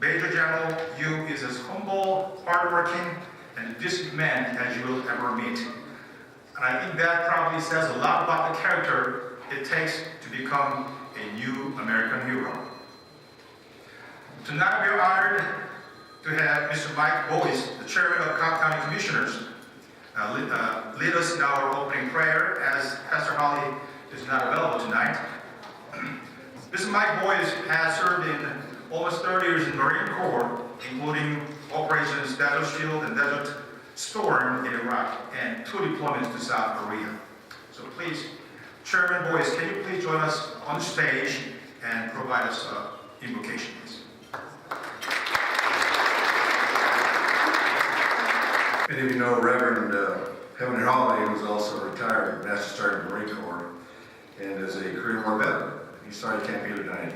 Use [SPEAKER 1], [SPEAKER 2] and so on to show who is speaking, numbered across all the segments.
[SPEAKER 1] Major General Yu is as humble, hardworking, and disciplined man as you will ever meet. And I think that probably says a lot about the character it takes to become a new American hero. Tonight we are honored to have Mr. Mike Boyce, the chairman of Cobb County Commissioners, lead us in our opening prayer as Pastor Holly is not available tonight. Mr. Mike Boyce has served in almost 30 years in the Marine Corps, including Operations Desert Shield and Desert Storm in Iraq, and 2 deployments to South Korea. So please, Chairman Boyce, can you please join us on the stage and provide us an invocation, please?
[SPEAKER 2] Many of you know Reverend Heavenly Holiday, who's also a retired Master Sergeant of the Marine Corps and is a Korean War veteran. He's sorry he can't be here tonight.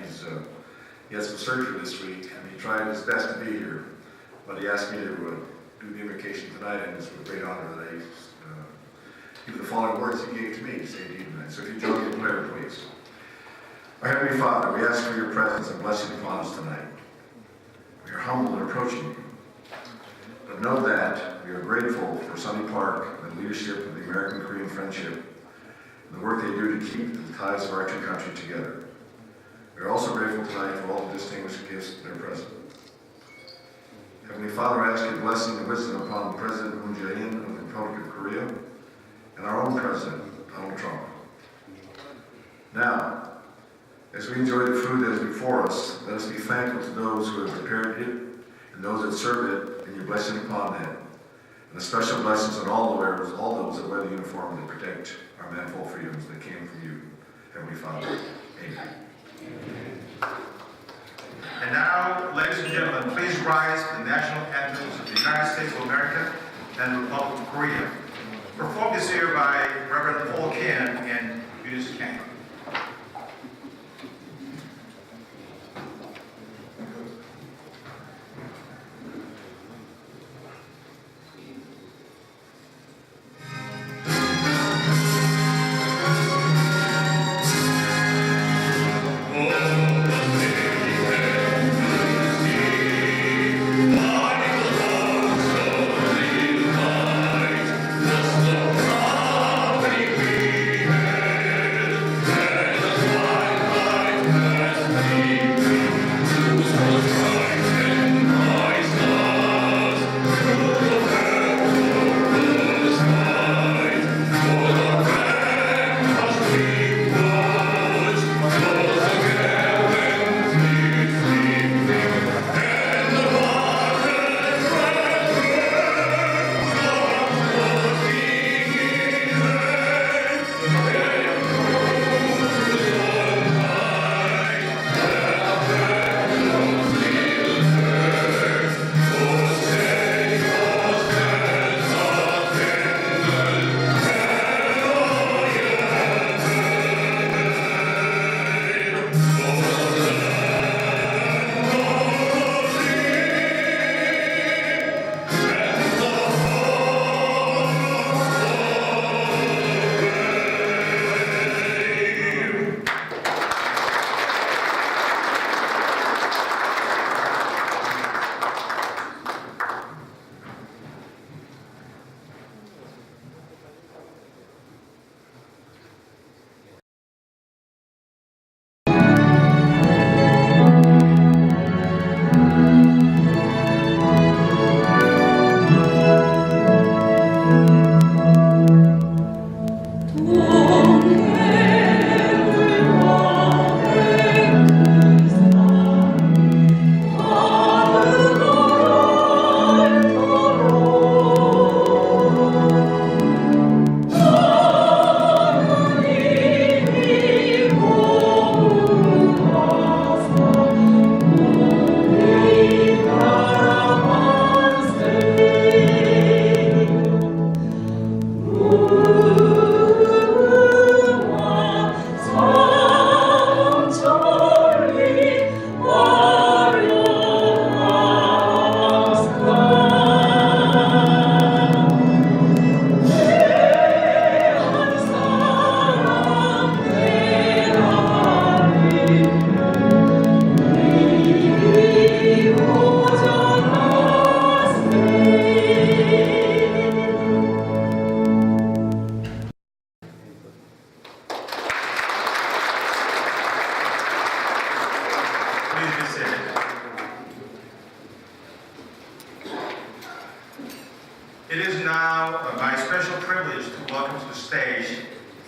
[SPEAKER 2] He had some surgery this week, and he tried his best to be here, but he asked me to do the invocation tonight, and it's with great honor that I give the following words he gave to me to say to you tonight. So if you join me in prayer, please. Our Heavenly Father, we ask for your presence and blessing upon us tonight. We are humble in approaching you, but know that we are grateful for Sunny Park and the leadership of the American-Korean Friendship and the work they do to keep the ties of our two countries together. We are also grateful tonight for all the distinguished gifts that are present. Heavenly Father, I ask your blessing and wisdom upon President Moon Jae-in of the Republic of Korea and our own President, Donald Trump. Now, as we enjoy the food that is before us, let us be thankful to those who have prepared it and those that serve it, and your blessing upon them. And a special blessings on all those that wear the uniform that protect our manifold freedoms that came from you, Heavenly Father. Amen.
[SPEAKER 1] And now, ladies and gentlemen, please rise to the national anthems of the United States of America and the Republic of Korea, performed this year by Reverend Paul Kim and Eunice Kang.
[SPEAKER 3] Let's go.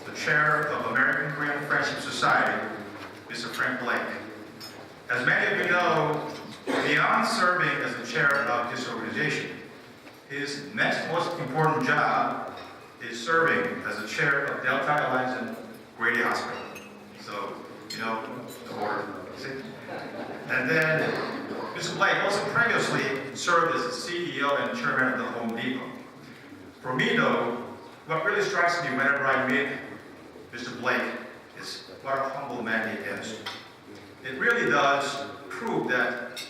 [SPEAKER 1] the chair of American Korean Friendship Society, Mr. Frank Blake. As many of you know, beyond serving as the chair of this organization, his next most important job is serving as the chair of Delta Airlines and Grady Hospital. So, you know, the order, see? And then, Mr. Blake also previously served as the CEO and chairman of the Home Depot. For me, though, what really strikes me whenever I meet Mr. Blake is what a humble man he is. It really does prove that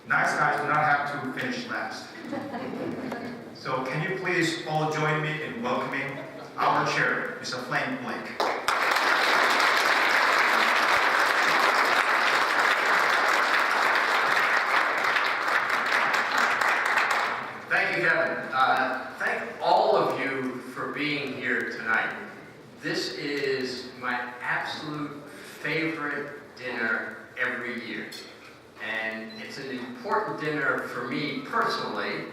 [SPEAKER 1] nice guys do not have to finish last. So can you please all join me in welcoming our chair, Mr. Frank Blake.
[SPEAKER 3] Thank you, Kevin. Thank all of you for being here tonight. This is my absolute favorite dinner every year. And it's an important dinner for me personally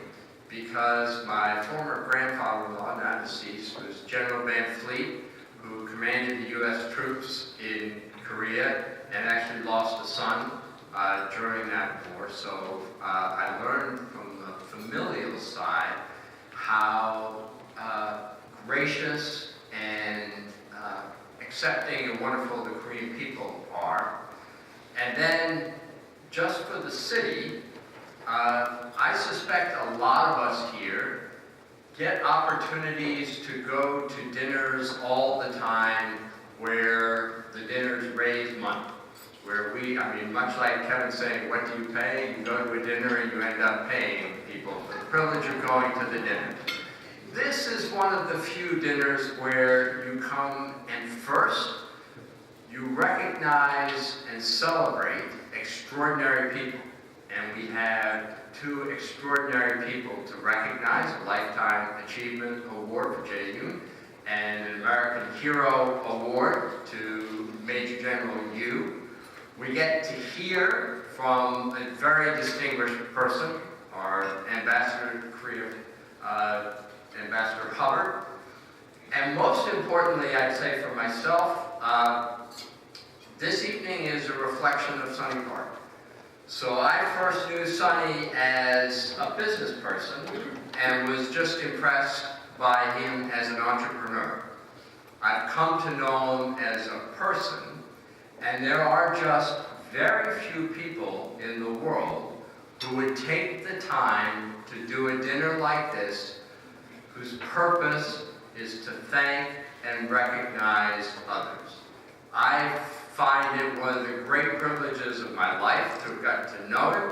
[SPEAKER 3] because my former grandfather-in-law, now deceased, was General Van Fleet, who commanded the U.S. troops in Korea and actually lost a son during that war. So I learned from the familial side how gracious and accepting and wonderful the Korean people are. And then, just for the city, I suspect a lot of us here get opportunities to go to dinners all the time where the dinners raise money. Where much like Kevin saying, what do you pay? You go to a dinner and you end up paying people for the privilege of going to the dinner. This is one of the few dinners where you come and first, you recognize and celebrate extraordinary people. And we have two extraordinary people to recognize, a Lifetime Achievement Award for Jae-yoon and an American Hero Award to Major General Yu. We get to hear from a very distinguished person, our Ambassador to Korea, Ambassador Hubbard. And most importantly, I'd say for myself, this evening is a reflection of Sonny Park. So I first knew Sonny as a business person and was just impressed by him as an entrepreneur. I've come to know him as a person, and there are just very few people in the world who would take the time to do a dinner like this, whose purpose is to thank and recognize others. I find it one of the great privileges of my life to have gotten to know him,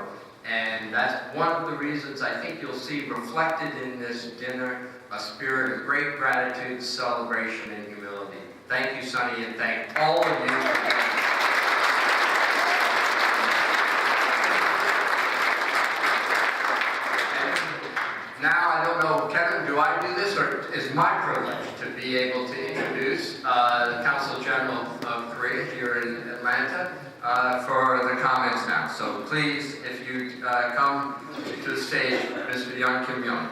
[SPEAKER 3] and that's one of the reasons I think you'll see reflected in this dinner a spirit of great gratitude, celebration, and humility. Thank you, Sonny, and thank all of you for being here. Now, I don't know, Kevin, do I do this, or is my privilege to be able to introduce the Consul General of Korea here in Atlanta for the comments now. So please, if you come to the stage, Mr. Young Kim Young.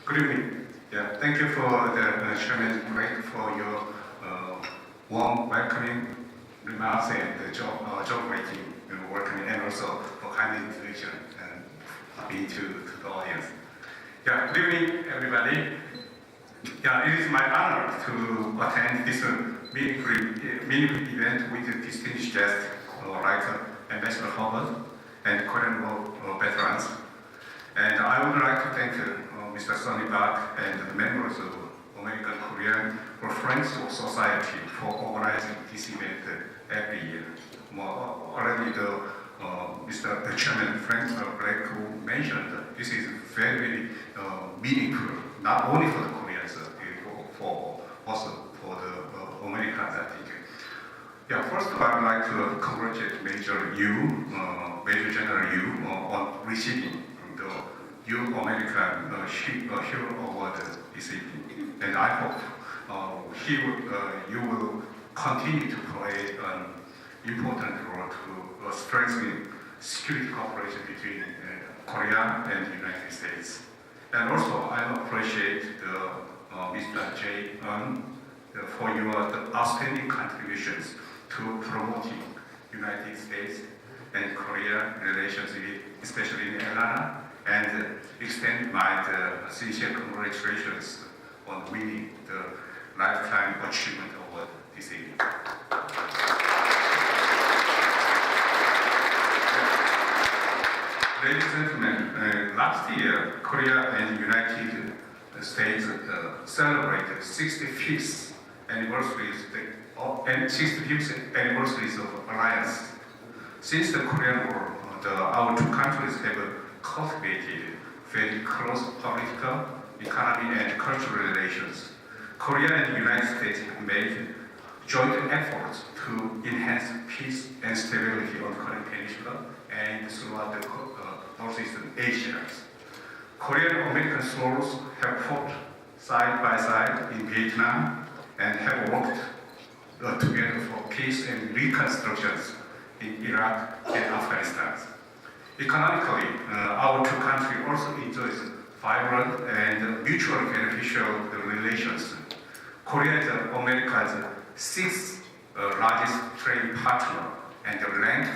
[SPEAKER 1] Good evening. Thank you for the Chairman Blake for your warm welcoming remarks and the job making welcoming, and also for kind introduction and being to the audience. Good evening, everybody. It is my honor to attend this meaningful event with distinguished guests like Ambassador Hubbard and Korean War veterans. And I would like to thank Mr. Sonny Park and the members of American Korean Friends of Society for organizing this event every year. Already the Chairman Frank Blake who mentioned this is very meaningful, not only for the Koreans, for also for the Americans, I think. First of all, I'd like to congratulate Major General Yu on receiving the U American Hero Award this evening. and I hope you will continue to play an important role to strengthen security cooperation between Korea and the United States. And also, I appreciate Mr. J. For your outstanding contributions to promoting United States and Korea relations, especially in Atlanta, and extend my sincere congratulations on winning the Lifetime Achievement Award this evening. Ladies and gentlemen, last year, Korea and the United States celebrated 65th anniversaries and 65th anniversaries of alliance. Since the Korean War, our two countries have cultivated very close political, economic, and cultural relations. Korea and the United States have made joint efforts to enhance peace and stability on the Korean Peninsula and throughout the Northeastern Asia. Korean American soldiers have fought side by side in Vietnam and have worked together for peace and reconstructions in Iraq and Afghanistan. Economically, our two countries also enjoys vibrant and mutually beneficial relations. Korea is America's sixth largest trading partner and ranked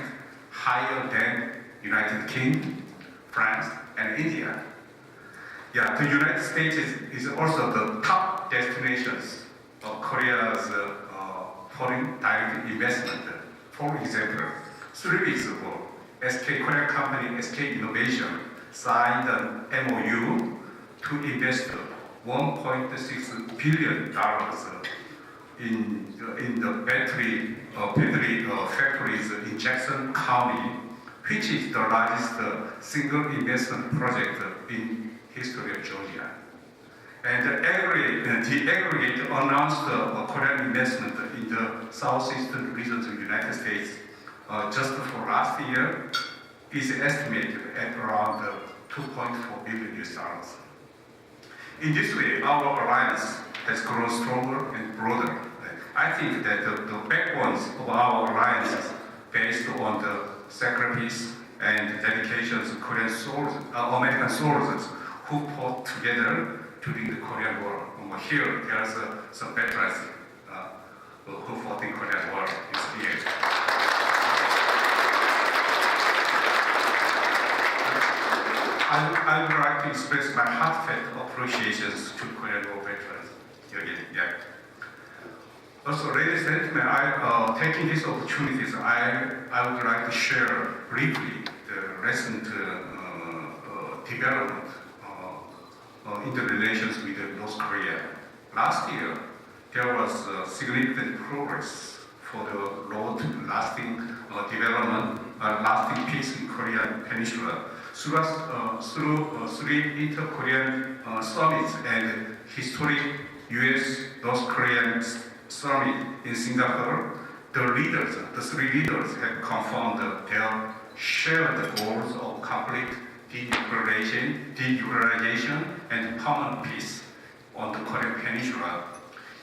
[SPEAKER 1] higher than United Kingdom, France, and India. The United States is also the top destinations of Korea's foreign direct investment. For example, 3 weeks ago, SK Korean company SK Innovation signed an MOU to invest $1.6 billion in the battery factories in Jackson County, which is the largest single investment project in history of Georgia. And the aggregate announced Korean investment in the southeastern regions of the United States just for last year is estimated at around $2.4 billion. In this way, our alliance has grown stronger and broader. I think that the backbones of our alliance is based on the sacrifice and dedications of Korean soldiers, American soldiers who fought together during the Korean War. Here, there's some veterans who fought in Korean War is here. I would like to express my heartfelt appreciations to Korean War veterans. Also, ladies and gentlemen, taking this opportunity, I would like to share briefly the recent development in the relations with North Korea. Last year, there was significant progress for the road to lasting development, lasting peace in Korean Peninsula through 3 inter-Korean summits and historic U.S.-North Korean summit in Singapore. The 3 leaders have confirmed their shared goals of complete denuclearization and permanent peace on the Korean Peninsula.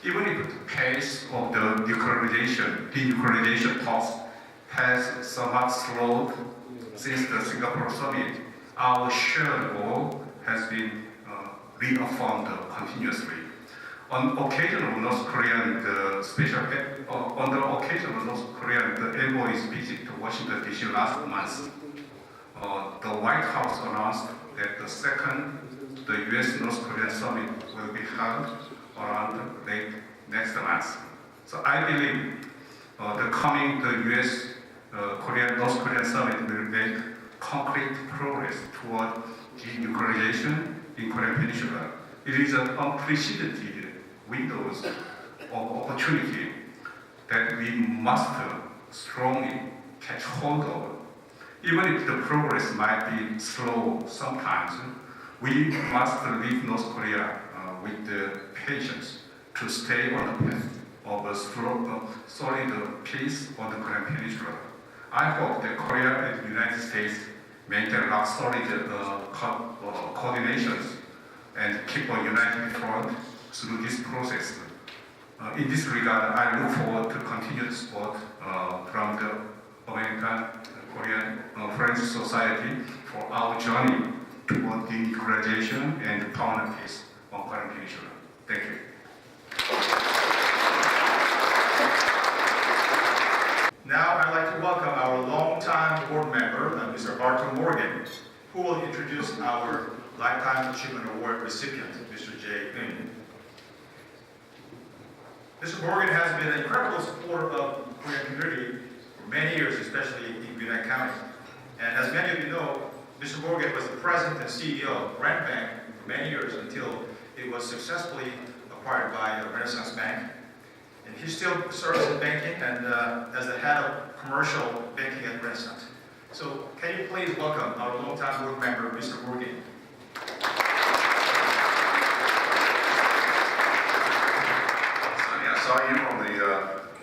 [SPEAKER 1] Even if the pace of the denuclearization talks has somewhat slowed since the Singapore summit, our shared goal has been reaffirmed continuously. On occasion of North Korean, the envoy's visit to Washington D.C. last month, the White House announced that the U.S.-North Korean summit will be held around late next month. So I believe the U.S.-North Korean summit will make concrete progress toward denuclearization in Korean Peninsula. It is an unprecedented windows of opportunity that we must strongly catch hold of. Even if the progress might be slow sometimes, we must leave North Korea with the patience to stay on the path of a solid peace on the Korean Peninsula. I hope that Korea and the United States maintain solid coordinations and keep a united front through this process. In this regard, I look forward to continued support from the American Korean Friends Society for our journey toward the graduation and permanent peace on Korean Peninsula. Thank you. Now I'd like to welcome our longtime board member, Mr. Arthur Morgan, who will introduce our Lifetime Achievement Award recipient, Mr. Jae Eun. Mr. Morgan has been an incredible supporter of the Korean community for many years, especially in Gwinnett County. And as many of you know, Mr. Morgan was the president and CEO of Grant Bank for many years until it was successfully acquired by Renaissance Bank. And he still serves in banking and as the head of commercial banking at Renaissance. So can you please welcome our longtime board member, Mr. Morgan.
[SPEAKER 2] Sonny, I saw you on the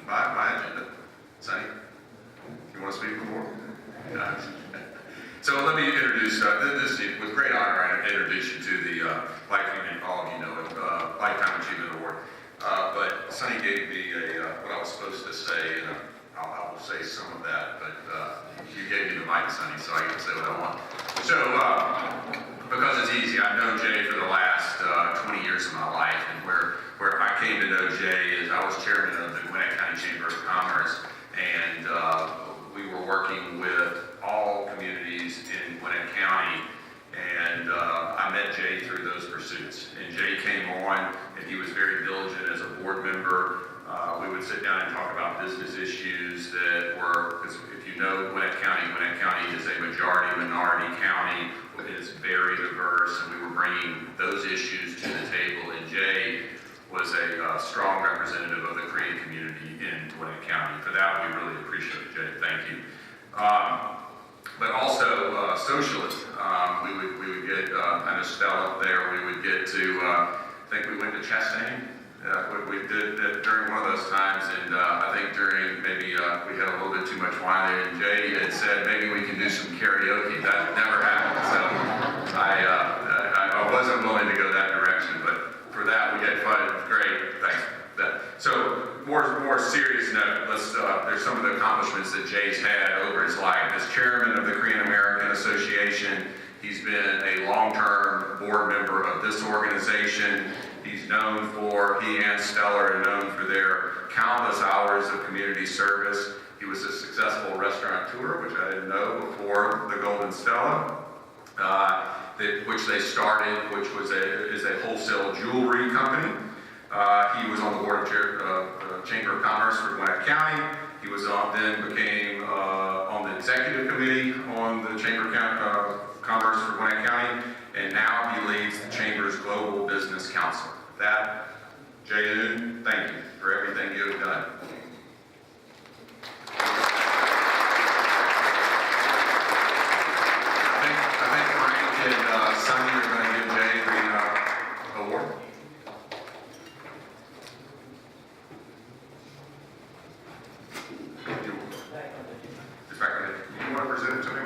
[SPEAKER 2] my agenda. Sonny, you want to speak before? Yeah. So let me introduce, this with great honor, I introduce you to the Lifetime, all of you know it, Lifetime Achievement Award. But Sonny gave me what I was supposed to say, and I will say some of that, but you gave me the mic, Sonny, so I can say what I want. So, because it's easy, I've known Jay for the last 20 years of my life, and where I came to know Jay is I was chairman of the Gwinnett County Chamber of Commerce, and we were working with all communities in Gwinnett County, and I met Jay through those pursuits. And Jay came on, and he was very diligent as a board member. We would sit down and talk about business issues that were, because if you know Gwinnett County is a majority-minority county. It is very diverse, and we were bringing those issues to the table. And Jay was a strong representative of the Korean community in Gwinnett County. For that, we really appreciate it, Jay. Thank you. But also socially, we would get, I know Stella up there, we would get to, I think we went to Chastain. We did during one of those times, and I think during maybe we had a little bit too much wine there, and Jay had said maybe we can do some karaoke. That never happened, so I wasn't willing to go that direction, but for that we had fun. It was great. Thanks. So more serious note. There's some of the accomplishments that Jay's had over his life as chairman of the Korean American Association. He's been a long-term board member of this organization. He's known for, he and Stella are known for their countless hours of community service. He was a successful restaurateur, which I didn't know before the Golden Stella, which they started, which is a wholesale jewelry company. He was on the board of Chamber of Commerce for Gwinnett County. He was then became on the executive committee on the Chamber of Commerce for Gwinnett County, and now he leads the Chamber's Global Business Council. With that, Jae Eun, thank you for everything you have done. I think Frank and Sonny are going to give Jay the award. Just back on it. You want to present it to me?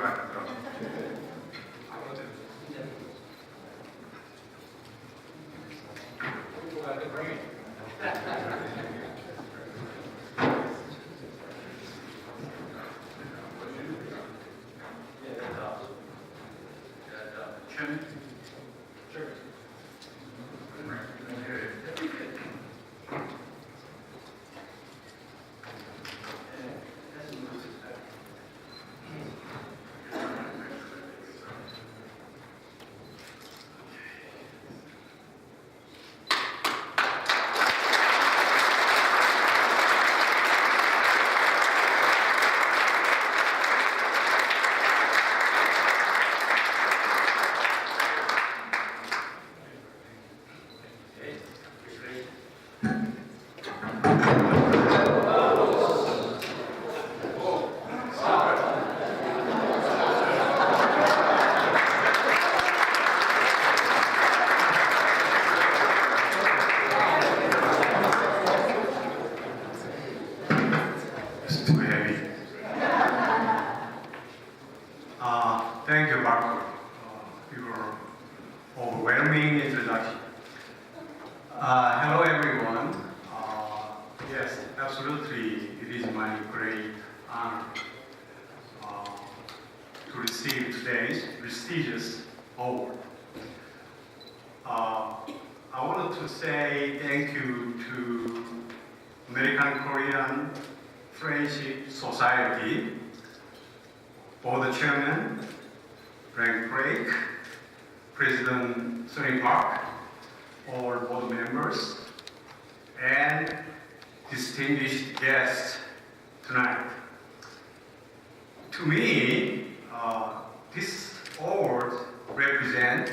[SPEAKER 1] Thank you, Marco, for your overwhelming introduction.
[SPEAKER 4] Hello everyone. Yes, absolutely, it is my great honor to receive today's prestigious award. I wanted to say thank you to American Korean Friendship Society, board chairman Frank Craig, President Sonny Park, all board members, and distinguished guests tonight. To me, this award represents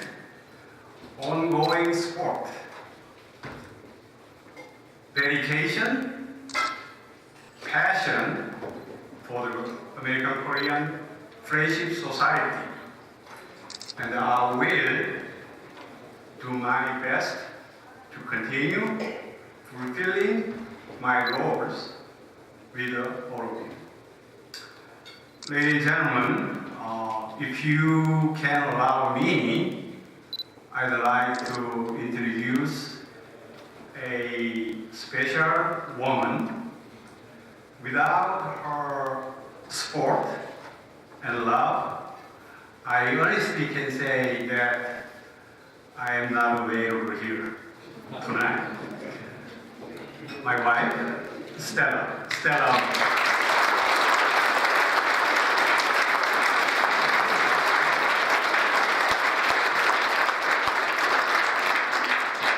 [SPEAKER 4] ongoing support, dedication, passion for the American Korean Friendship Society, and I will do my best to continue fulfilling my goals with all of you. Ladies and gentlemen, if you can allow me, I'd like to introduce a special woman. Without her support and love, I honestly can say that I am not available here tonight. My wife, Stella.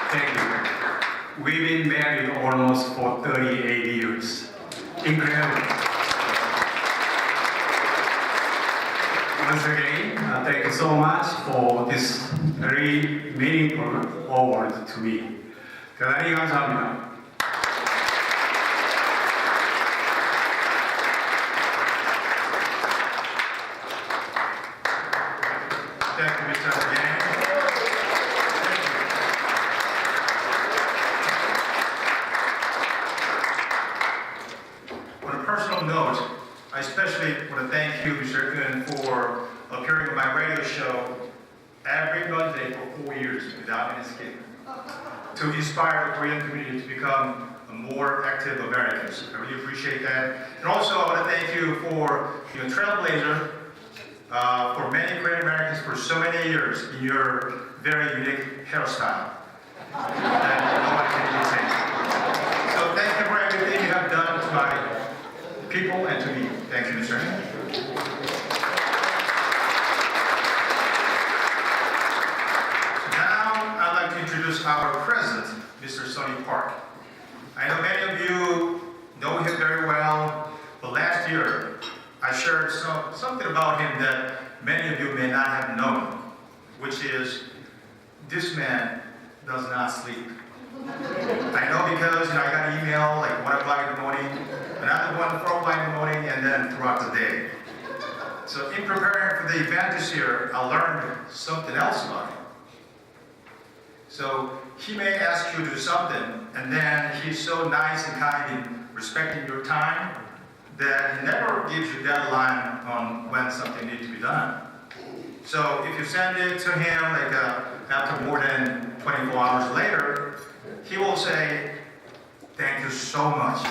[SPEAKER 4] Thank you. We've been married almost for 38 years. Incredible. Once again, thank you so much for this very meaningful award to me. 대단히 감사합니다. Thank you, Mr. Yang. On a personal note, I especially want to thank you, Mr. Eun, for appearing on my radio show every Monday for 4 years without any skip, to inspire the Korean community to become more active Americans. I really appreciate that. And also, I want to thank you for your trailblazer for many Korean Americans for so many years in your very unique hairstyle that nobody can imitate. So thank you for everything you have done to my people and to me. Thank you, Mr. Now, I'd like to introduce our president, Mr. Sonny Park. I know many of you know him very well, but last year, I shared something about him that many of you may not have known, which is this man does not sleep. I know because I got an email like 1 o'clock in the morning, another one 4 o'clock in the morning, and then throughout the day. So in preparing for the event this year, I learned something else about him. So he may ask you to do something, and then he's so nice and kind in respecting your time that he never gives you deadline on when something needs to be done. So if you send it to him like after more than 24 hours later, he will say, "Thank you so much.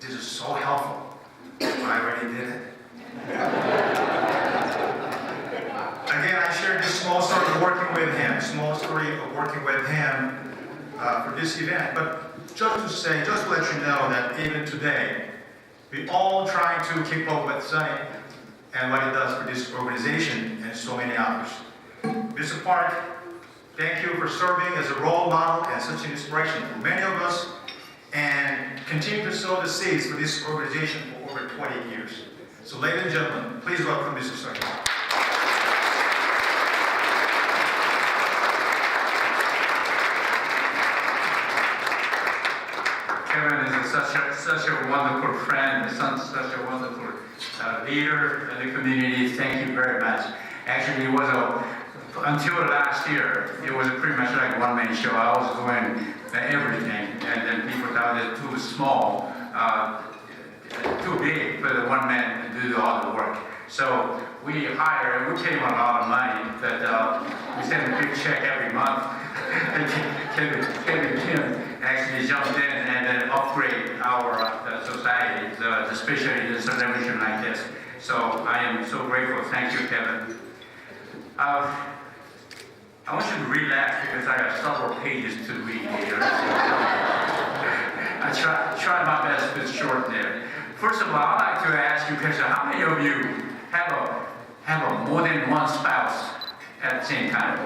[SPEAKER 4] This is so helpful. I already did it." Again, I shared this small story of working with him, for this event. But just to let you know that even today, we all trying to keep up with Sonny and what he does for this organization and so many others. Mr. Park, thank you for serving as a role model and such an inspiration for many of us, and continue to sow the seeds for this organization for over 20 years. So ladies and gentlemen, please welcome Mr. Sonny.
[SPEAKER 5] Kevin is such a wonderful friend, such a wonderful leader in the community. Thank you very much. Actually, it was until last year, it was pretty much like a one-man show. I was doing everything, and then people thought it too small, too big for the one man to do all the work. So we pay him a lot of money, but we send a big check every month. Kevin Kim actually jumped in and then upgrade our society, especially the celebration like this. So I am so grateful. Thank you, Kevin. I want you to relax because I have several pages to read here. I try my best to shorten it. First of all, I'd like to ask you a question. How many of you have more than one spouse at the same time?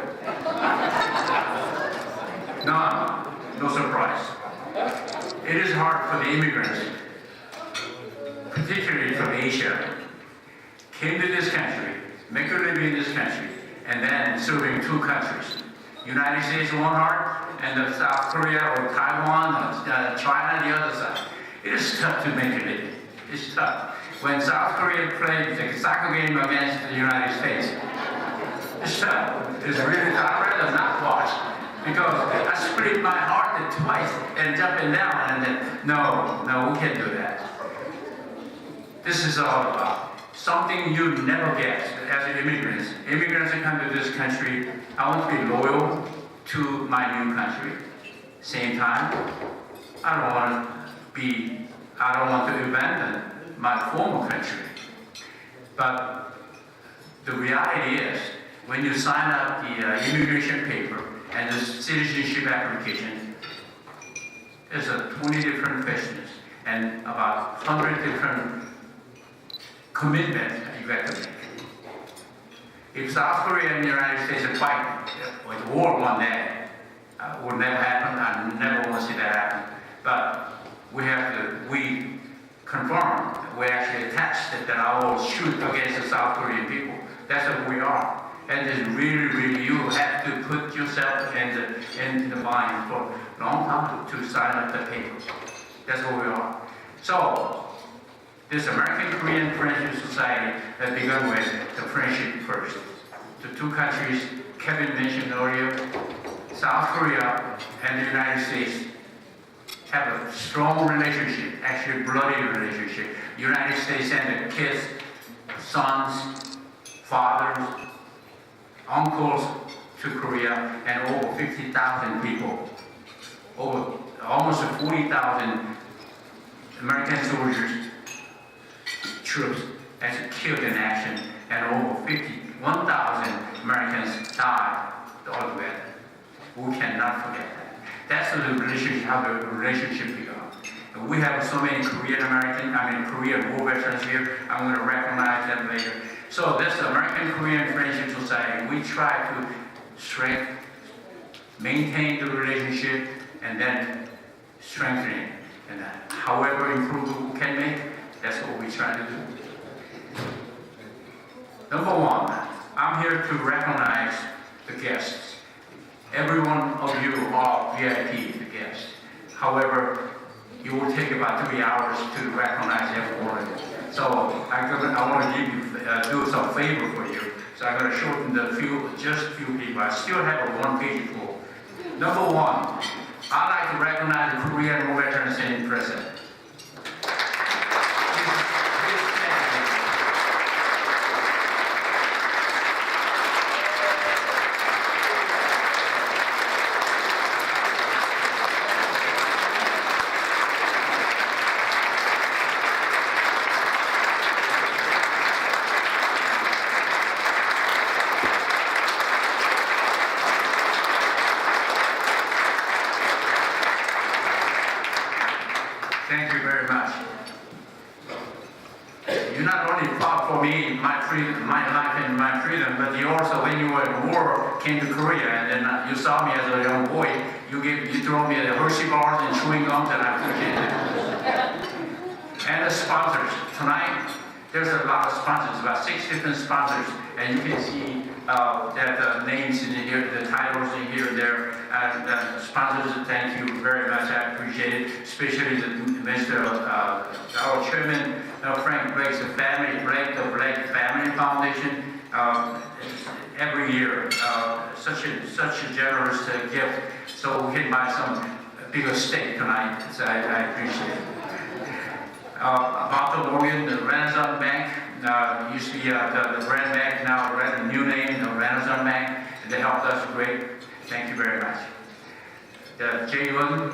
[SPEAKER 5] None. No surprise. It is hard for the immigrants, particularly from Asia, came to this country, make a living in this country, and then serving two countries. United States one heart, and the South Korea or Taiwan or China the other side. It is tough to make a living. It's tough. When South Korea played the soccer game against the United States, it's tough. It's really tough. I'd rather not watch because I split my heart twice and jumping down and then, no, we can't do that. This is all about something you never get as immigrants. Immigrants that come to this country, I want to be loyal to my new country. Same time, I don't want to abandon my former country. But the reality is, when you sign up the immigration paper and the citizenship application, there's 20 different questions and about 100 different commitments you have to make. If South Korea and the United States fight with war one day, will never happen. I never want to see that happen. But we confirm, we actually attest that I will shoot against the South Korean people. That's what we are. And it's really, you have to put yourself in the mind for a long time to sign up the paper. That's what we are. So, this American Korean Friendship Society that began with the friendship first. The two countries Kevin mentioned earlier, South Korea and the United States have a strong relationship, actually bloody relationship. United States sent the kids, sons, fathers, uncles to Korea, and over 50,000 people, over almost 40,000 American soldiers, troops, actually killed in action, and over 51,000 Americans died altogether. We cannot forget that. That's the relationship, how the relationship began. And we have so many Korean war veterans here. I'm going to recognize them later. So this American Korean Friendship Society, we try to maintain the relationship and then strengthen it. And however improvement we can make, that's what we try to do. Number one, I'm here to recognize the guests. Every one of you are VIP, the guests. However, you will take about 3 hours to recognize everyone. So I want to do some favor for you. So I'm going to shorten just few people. I still have a one-page full. Number one, I'd like to recognize the Korean war veterans in prison. Thank you very much. You not only fought for me, my freedom, my life and my freedom, but you also, when you were in war, came to Korea, and then you saw me as a young boy. You threw me the Hershey bars and chewing gums, and I appreciate it. And the sponsors tonight. There's a lot of sponsors, about 6 different sponsors, and you can see that the names in here, the titles in here and there. And the sponsors, thank you very much. I appreciate it, especially our chairman, Frank Blake's family, the Blake Family Foundation. Every year, such a generous gift, so we can buy some bigger steak tonight. So I appreciate it. About the Morgan, the Renaissance Bank, used to be the Brand Bank, now a new name, the Renaissance Bank, and they helped us great. Thank you very much. The Jae-won,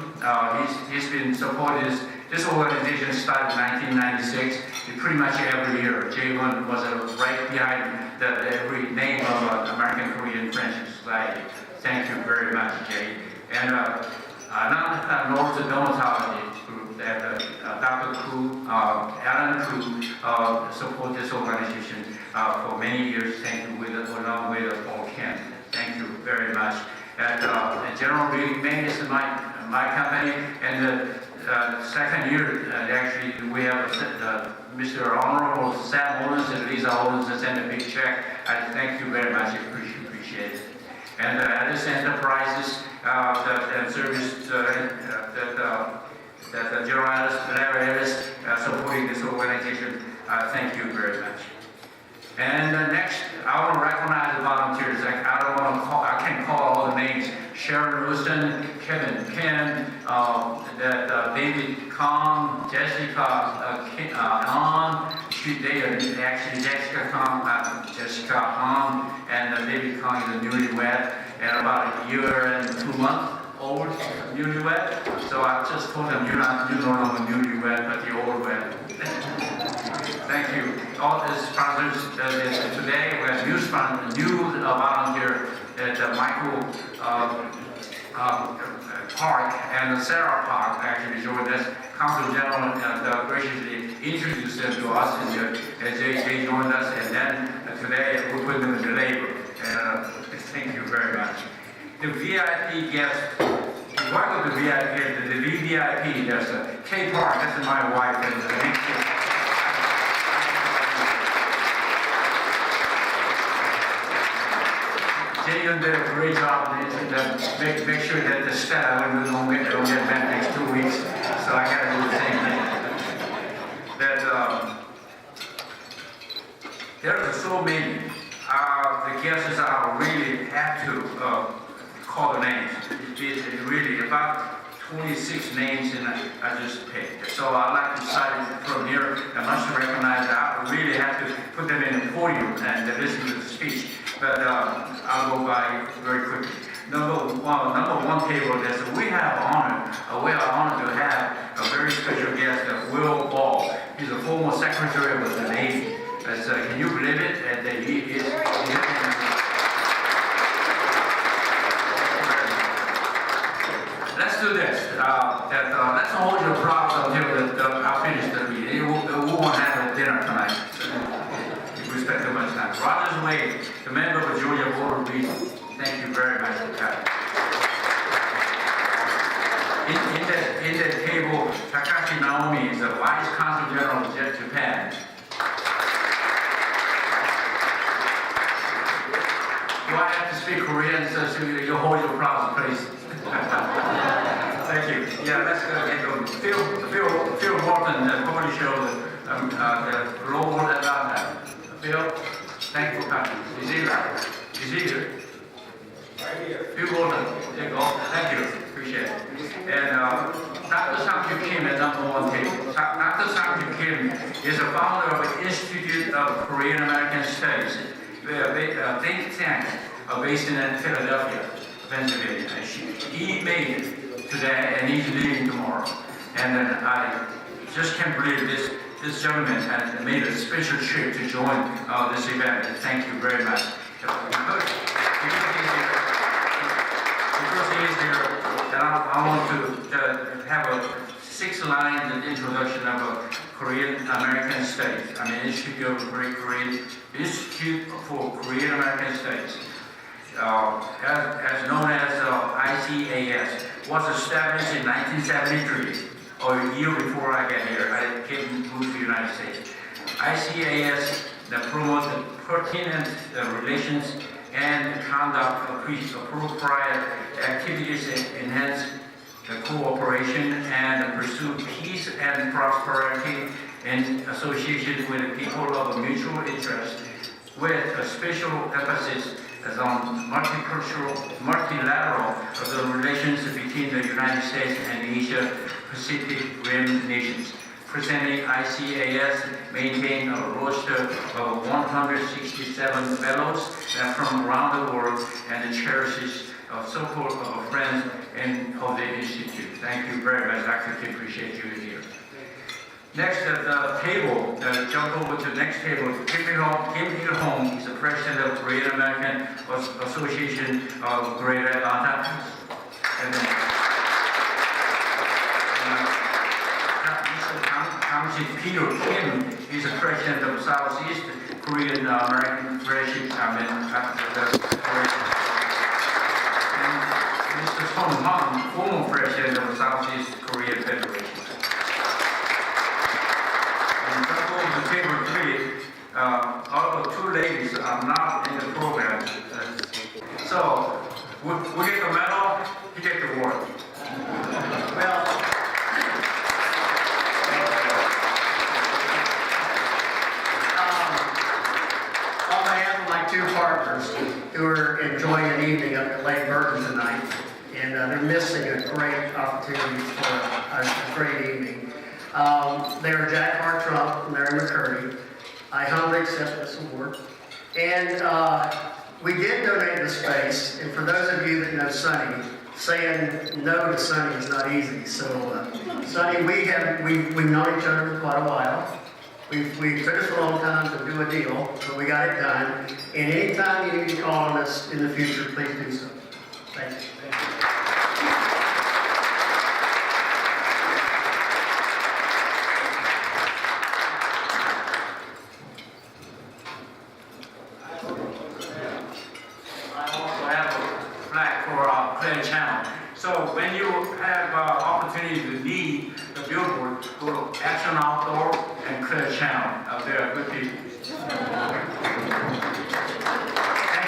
[SPEAKER 5] he's been supporting this organization started in 1996. Pretty much every year, Jae-won was right behind every name of American Korean Friendship Society. Thank you very much, Jay. And non-North dermatology group that Dr. Koo, Alan Koo support this organization for many years. Thank you, along with Paul Kent. Thank you very much. And General Reading Main is my company, and the second year, actually, we have Mr. Honorable Sam Owens and Lisa Owens to send a big check. I thank you very much. I appreciate it. And Alice Enterprises, that service that General Larry Ellis supporting this organization. Thank you very much. And next, I want to recognize the volunteers. I can't call all the names. Sharon Wilson, Kevin Kim, David Kong, Jessica An, they are actually Jessica Kong, Jessica An, and David Kong is a newlywed, and about a year and 2 months old newlywed. So I just told them, you're no longer newlywed, but you're old wed. Thank you. All the sponsors today, we have new volunteer at Michael Park and Sarah Park actually joined us. Council General graciously introduced them to us as they joined us, and then today we put them in the labor. Thank you very much. The VIP guests, welcome to VIP, the VVIP, there's Kay Park, that's my wife, and thank you. Jay did a great job. Make sure that the staff don't get back next 2 weeks. So I got to do the same thing. That there are so many. The guests are really have to call the names. It's really about 26 names, and I just picked. So I'd like to cite from here. I must recognize that I really have to put them in the podium and listen to the speech. But I'll go by very quickly. Number one table is we are honored to have a very special guest, Will Ball. He's a former Secretary of the Navy. Can you believe it? That he is. Let's do this. Let's hold your applause until I finish the meeting. We won't have a dinner tonight. We spent too much time. Rogers Wade, the member of Georgia Board of Regents. Thank you very much for coming. In the table, Takashi Naomi is the Vice Consul General of Japan. Do I have to speak Korean so you hold your applause, please? Thank you. Yeah, let's get going. Phil Morton, the comedy show, the global Atlanta. Phil, thank you for coming. Is he here? Right here. Phil Morton, there you go. Thank you. Appreciate it. And Dr. Sang-Kyu Kim at number one table. Dr. Sang-Kyu Kim is a founder of the Institute of Korean American Studies. A think tank based in Philadelphia, Pennsylvania. He made it today, and he's leaving tomorrow. And then I just can't believe this gentleman has made a special trip to join this event. Thank you very much. Because he is here, and I want to have a 6-line introduction of a Korean American Studies. I mean, Institute for Korean American Studies, as known as ICAS, was established in 1973, or a year before I got here. I moved to the United States. ICAS promotes pertinent relations and conduct of appropriate activities that enhance the cooperation and pursue peace and prosperity in association with people of mutual interest, with a special emphasis on multilateral relations between the United States and Asia Pacific Rim nations. Presently, ICAS maintains a roster of 167 fellows from around the world and cherishes support of friends and of the Institute. Thank you very much. I actually appreciate you here. Next at the table, jump over to the next table. Kim Il-hong is the president of Korean American Association of Greater Atlanta. And then, Peter Kim is the president of Southeast Korean American Friendship. And Mr. Song Han, former president of Southeast Korean Federation. And jump over to table 3. Although 2 ladies are not in the program, so we get the medal, you get the award.
[SPEAKER 3] Well, on behalf of my 2 partners who are enjoying an evening up at Lake Burton tonight, and they're missing a great opportunity for a great evening. They're Jack Trump and Mary McCurdy. I humbly accept this award. And we did donate the space, and for those of you that know Sonny, saying no to Sonny is not easy. So, Sonny, we've known each other for quite a while. We took us a long time to do a deal, but we got it done. And anytime you need to call on us in the future, please do so. Thank you.
[SPEAKER 5] So when you have opportunity to lead the billboard, go to Action Outdoor and Clear Channel. They are good people. Thank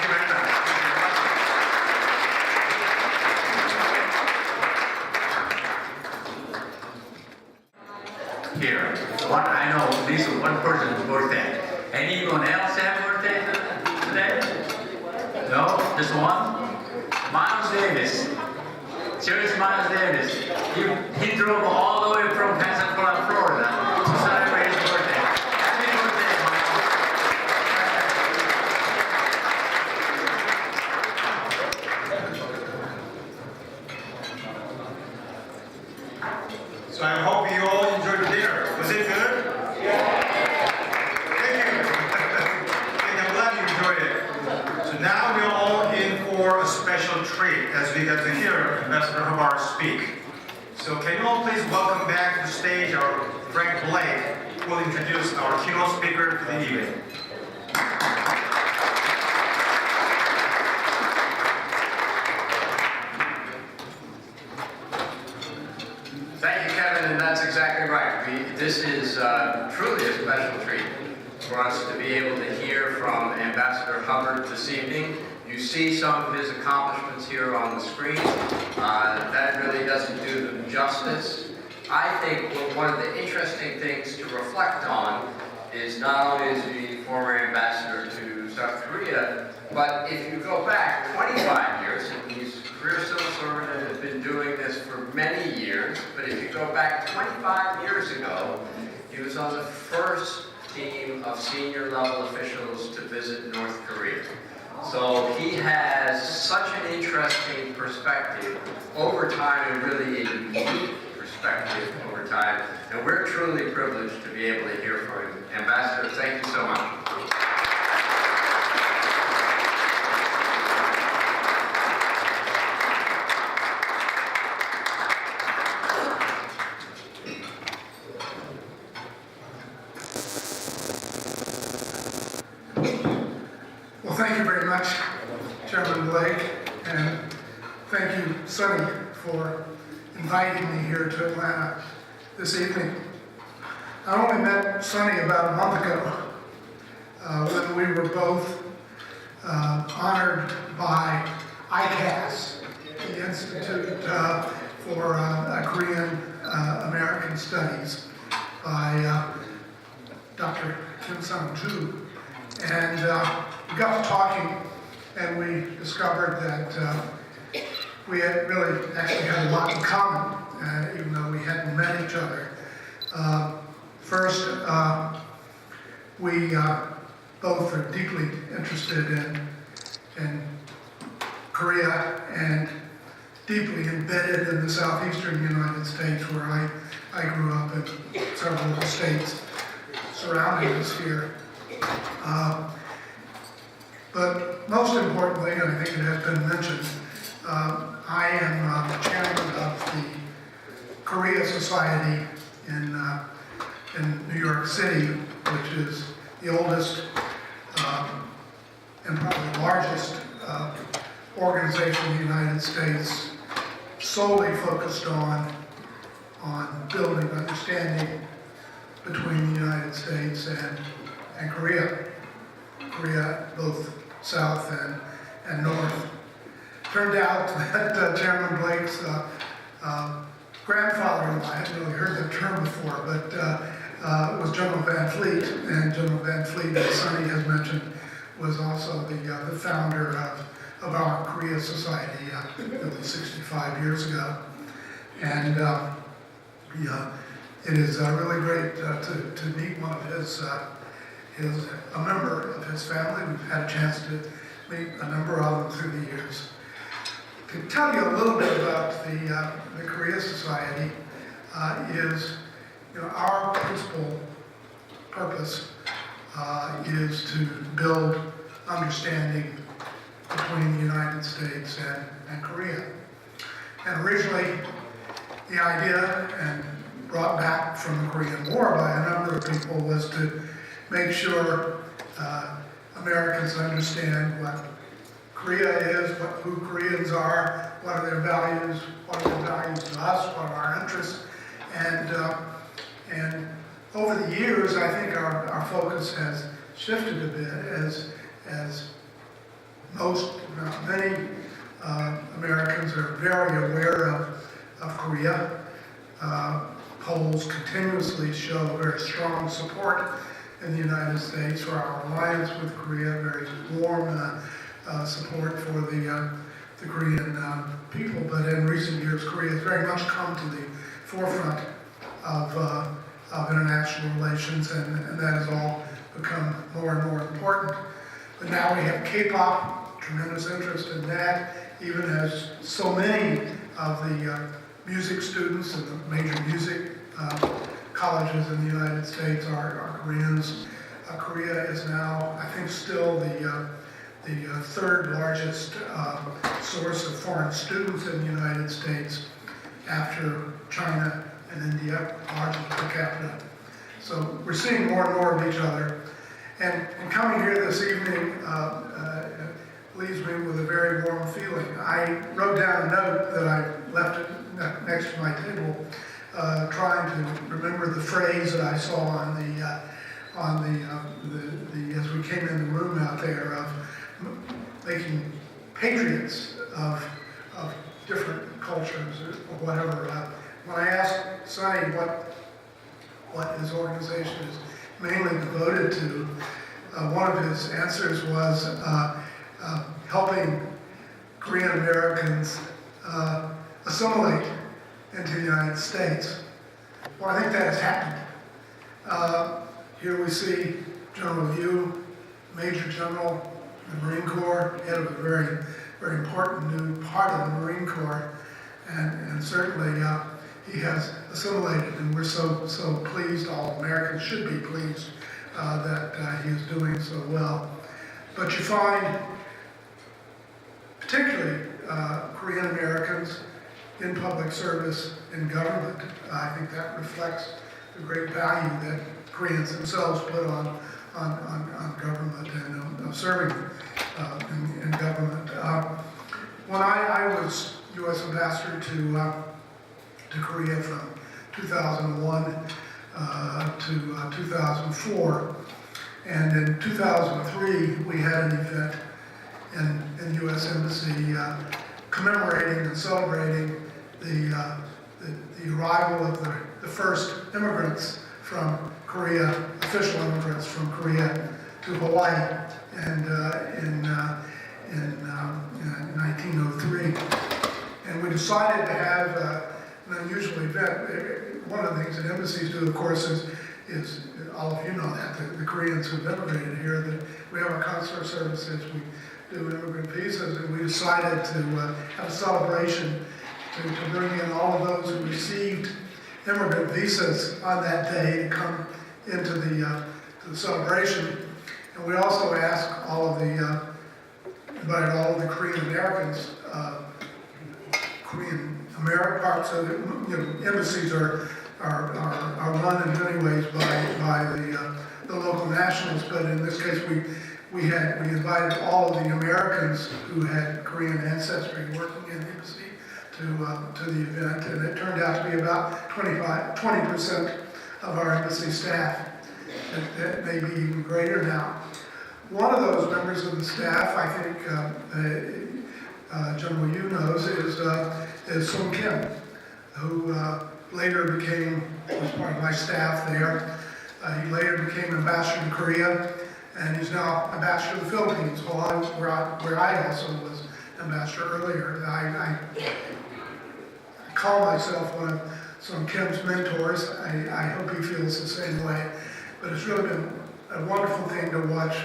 [SPEAKER 5] you very much. Here, what I know, this is one person's birthday. Anyone else have birthday today? No? Just one? Miles Davis. Church Miles Davis. He drove all the way from Pensacola, Florida to celebrate his birthday. Happy birthday,
[SPEAKER 4] So I hope you all enjoyed the dinner. Was it good? Yeah. Thank you. I'm glad you enjoyed it. So now we're all in for a special treat as we get to hear Ambassador Hubbard speak. So can you all please welcome back to the stage our Frank Blake, who will introduce our keynote speaker for the evening.
[SPEAKER 3] Thank you, Kevin, and that's exactly right. This is truly a special treat for us to be able to hear from Ambassador Hubbard this evening. You see some of his accomplishments here on the screen. That really doesn't do them justice. I think one of the interesting things to reflect on is not only is he former ambassador to South Korea, but if you go back 25 years, and he's a career civil servant and has been doing this for many years, but if you go back 25 years ago, he was on the first team of senior level officials to visit North Korea. So he has such an interesting perspective over time, and really a unique perspective over time. And we're truly privileged to be able to hear from him. Ambassador, thank you so much.
[SPEAKER 6] Well, thank you very much, Chairman Blake, and thank you, Sonny, for inviting me here to Atlanta this evening. I only met Sonny about a month ago when we were both honored by ICAS, the Institute for Korean American Studies, by Dr. Kim Sang-joo. And we got to talking, and we discovered that we had really actually had a lot in common, even though we hadn't met each other. First, we both are deeply interested in Korea and deeply embedded in the southeastern United States, where I grew up in several of the states surrounding us here. But most importantly, and I think it has been mentioned, I am chairman of the Korea Society in New York City, which is the oldest and probably largest organization in the United States, solely focused on building understanding between the United States and Korea, both south and north. Turned out that Chairman Blake's grandfather-in-law, I hadn't really heard that term before, but it was General Van Fleet, and General Van Fleet, as Sonny has mentioned, was also the founder of our Korea Society nearly 65 years ago. And it is really great to meet one of a member of his family. We've had a chance to meet a number of them through the years. To tell you a little bit about the Korea Society is, our principal purpose is to build understanding between the United States and Korea. And originally, the idea, and brought back from the Korean War by a number of people, was to make sure Americans understand what Korea is, who Koreans are, what are their values, what are their values to us, what are our interests. And over the years, I think our focus has shifted a bit as most, many Americans are very aware of Korea. Polls continuously show very strong support in the United States for our alliance with Korea, very warm support for the Korean people. But in recent years, Korea has very much come to the forefront of international relations, and that has all become more and more important. But now we have K-pop, tremendous interest in that, even as so many of the music students in the major music colleges in the United States are Koreans. Korea is now, I think, still the third largest source of foreign students in the United States after China and India, largest per capita. So we're seeing more and more of each other. And coming here this evening leaves me with a very warm feeling. I wrote down a note that I left next to my table, trying to remember the phrase that I saw on the as we came in the room out there, of making patriots of different cultures or whatever. When I asked Sonny what his organization is mainly devoted to, one of his answers was helping Korean Americans assimilate into the United States. Well, I think that has happened. Here we see General Yu, Major General in the Marine Corps, head of a very, very important new part of the Marine Corps, and certainly he has assimilated, and we're so pleased. All Americans should be pleased that he is doing so well. But you find, particularly Korean Americans in public service in government. I think that reflects the great value that Koreans themselves put on government and serving in government. When I was U.S. ambassador to Korea from 2001 to 2004, and in 2003 we had an event in the U.S. Embassy commemorating and celebrating the arrival of the first immigrants from Korea, official immigrants from Korea to Hawaii, and in 1903. And we decided to have an unusual event. One of the things that embassies do, of course, is all of you know that, the Koreans who've immigrated here, that we have our consular services, do immigrant visas, and we decided to have a celebration to bring in all of those who received immigrant visas on that day to come into the celebration. And we also asked invited all of the Korean Americans, parts of the embassies are run in many ways by the local nationals, but in this case we invited all of the Americans who had Korean ancestry working in the embassy to the event, and it turned out to be about 20% of our embassy staff. It may be even greater now. One of those members of the staff, I think General Yu knows, is Sung Kim, who later was part of my staff there. He later became ambassador to Korea, and he's now ambassador to the Philippines, where I also was ambassador earlier. I call myself one of Sung Kim's mentors. I hope he feels the same way. But it's really been a wonderful thing to watch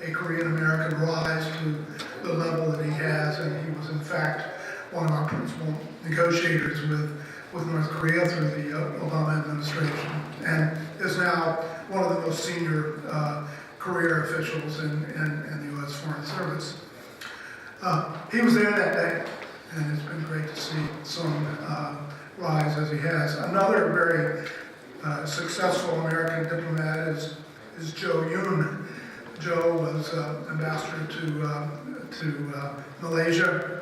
[SPEAKER 6] a Korean American rise to the level that he has, and he was in fact one of our principal negotiators with North Korea through the Obama administration, and is now one of the most senior career officials in the U.S. Foreign Service. He was there that day, and it's been great to see Sung rise as he has. Another very successful American diplomat is Joe Yoon. Joe was ambassador to Malaysia.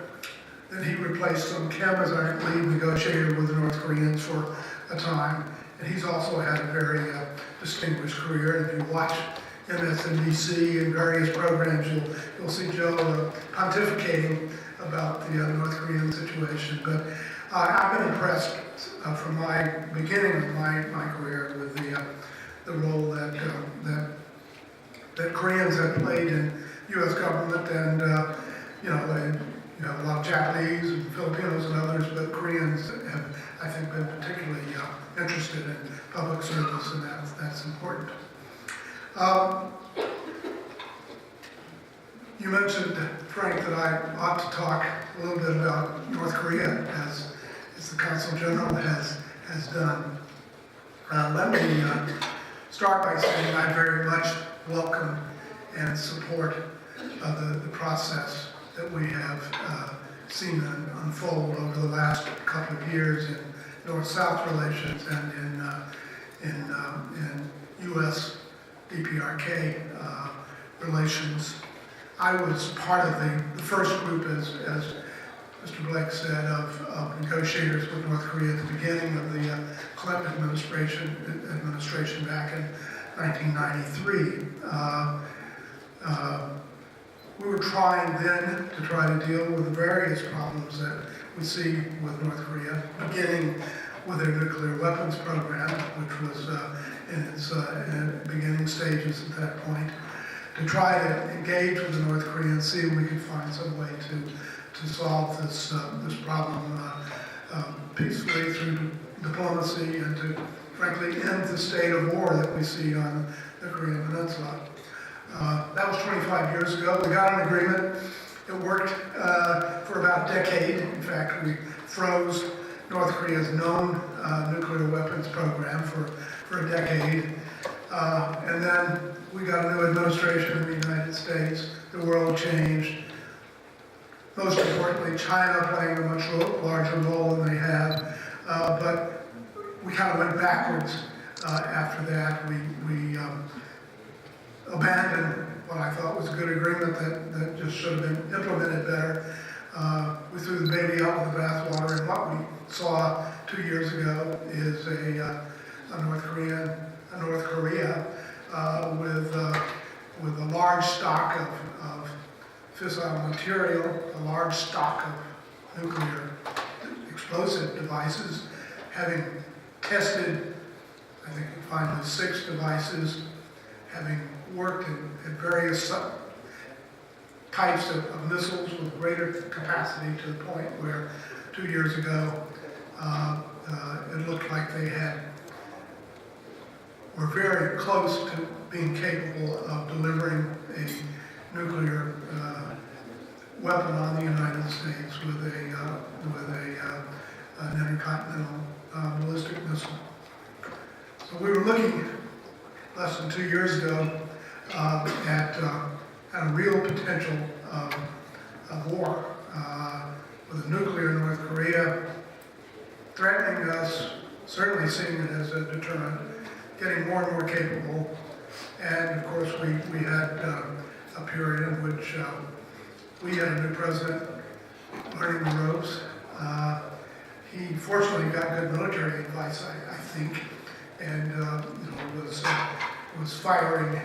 [SPEAKER 6] Then he replaced Sung Kim as our lead negotiator with the North Koreans for a time. And he's also had a very distinguished career. And if you watch MSNBC and various programs, you'll see Joe pontificating about the North Korean situation. But I've been impressed from my beginning of my career with the role that Koreans have played in U.S. government, and you have a lot of Japanese and Filipinos and others, but Koreans have, I think, been particularly interested in public service, and that's important. You mentioned, Frank, that I ought to talk a little bit about North Korea, as the Consul General has done. Let me start by saying I very much welcome and support the process that we have seen unfold over the last couple of years in North-South relations and in U.S. DPRK relations. I was part of the first group, as Mr. Blake said, of negotiators with North Korea at the beginning of the Clinton administration back in 1993. We were trying then to try to deal with the various problems that we see with North Korea, beginning with their nuclear weapons program, which was in its beginning stages at that point, to try to engage with the North Koreans, see if we could find some way to solve this problem peacefully through diplomacy, and to, frankly, end the state of war that we see on the Korean Peninsula. That was 25 years ago. We got an agreement. It worked for about a decade. In fact, we froze North Korea's known nuclear weapons program for a decade. And then we got a new administration in the United States. The world changed. Most importantly, China playing a much larger role than they have. But we kind of went backwards after that. We abandoned what I thought was a good agreement that just should have been implemented better. We threw the baby out with the bathwater, and what we saw 2 years ago is a North Korea with a large stock of fissile material, a large stock of nuclear explosive devices, having tested, I think, finally 6 devices, having worked at various types of missiles with greater capacity, to the point where 2 years ago it looked like they were very close to being capable of delivering a nuclear weapon on the United States with an intercontinental ballistic missile. So we were looking less than 2 years ago at a real potential of war with a nuclear North Korea threatening us, certainly seeing it as a deterrent, getting more and more capable. And of course, we had a period in which we had a new president learning the ropes. He fortunately got good military advice, I think, and was firing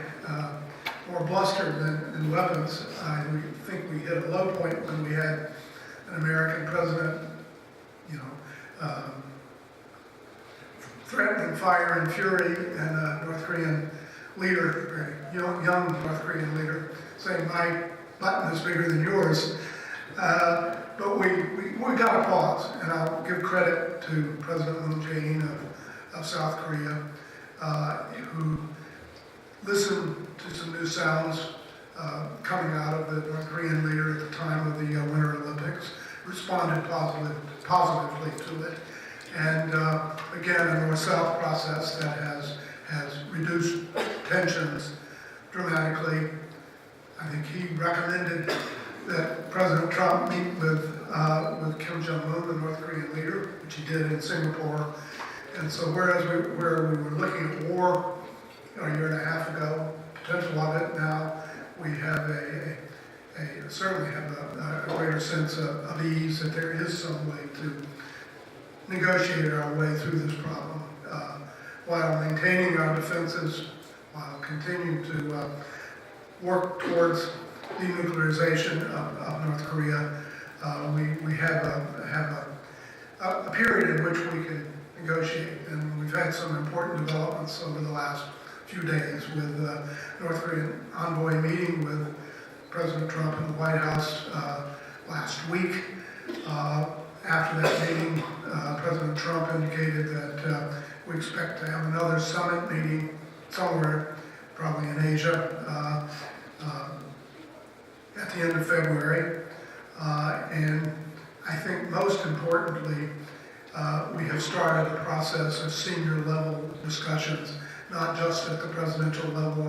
[SPEAKER 6] more bluster than weapons. I think we hit a low point when we had an American president, threatening fire and fury, and a North Korean leader, very young North Korean leader, saying, "My button is bigger than yours." But we got a pause, and I'll give credit to President Moon Jae-in of South Korea, who listened to some new sounds coming out of the North Korean leader at the time of the Winter Olympics, responded positively to it. And again, a North-South process that has reduced tensions dramatically. I think he recommended that President Trump meet with Kim Jong-un, the North Korean leader, which he did in Singapore. And so whereas we were looking at war a year and a half ago, potential of it, now we have certainly have a greater sense of ease that there is some way to negotiate our way through this problem while maintaining our defenses, while continuing to work towards denuclearization of North Korea. We have a period in which we can negotiate, and we've had some important developments over the last few days with North Korean envoy meeting with President Trump in the White House last week. After that meeting, President Trump indicated that we expect to have another summit meeting somewhere, probably in Asia, at the end of February. And I think most importantly, we have started a process of senior level discussions, not just at the presidential level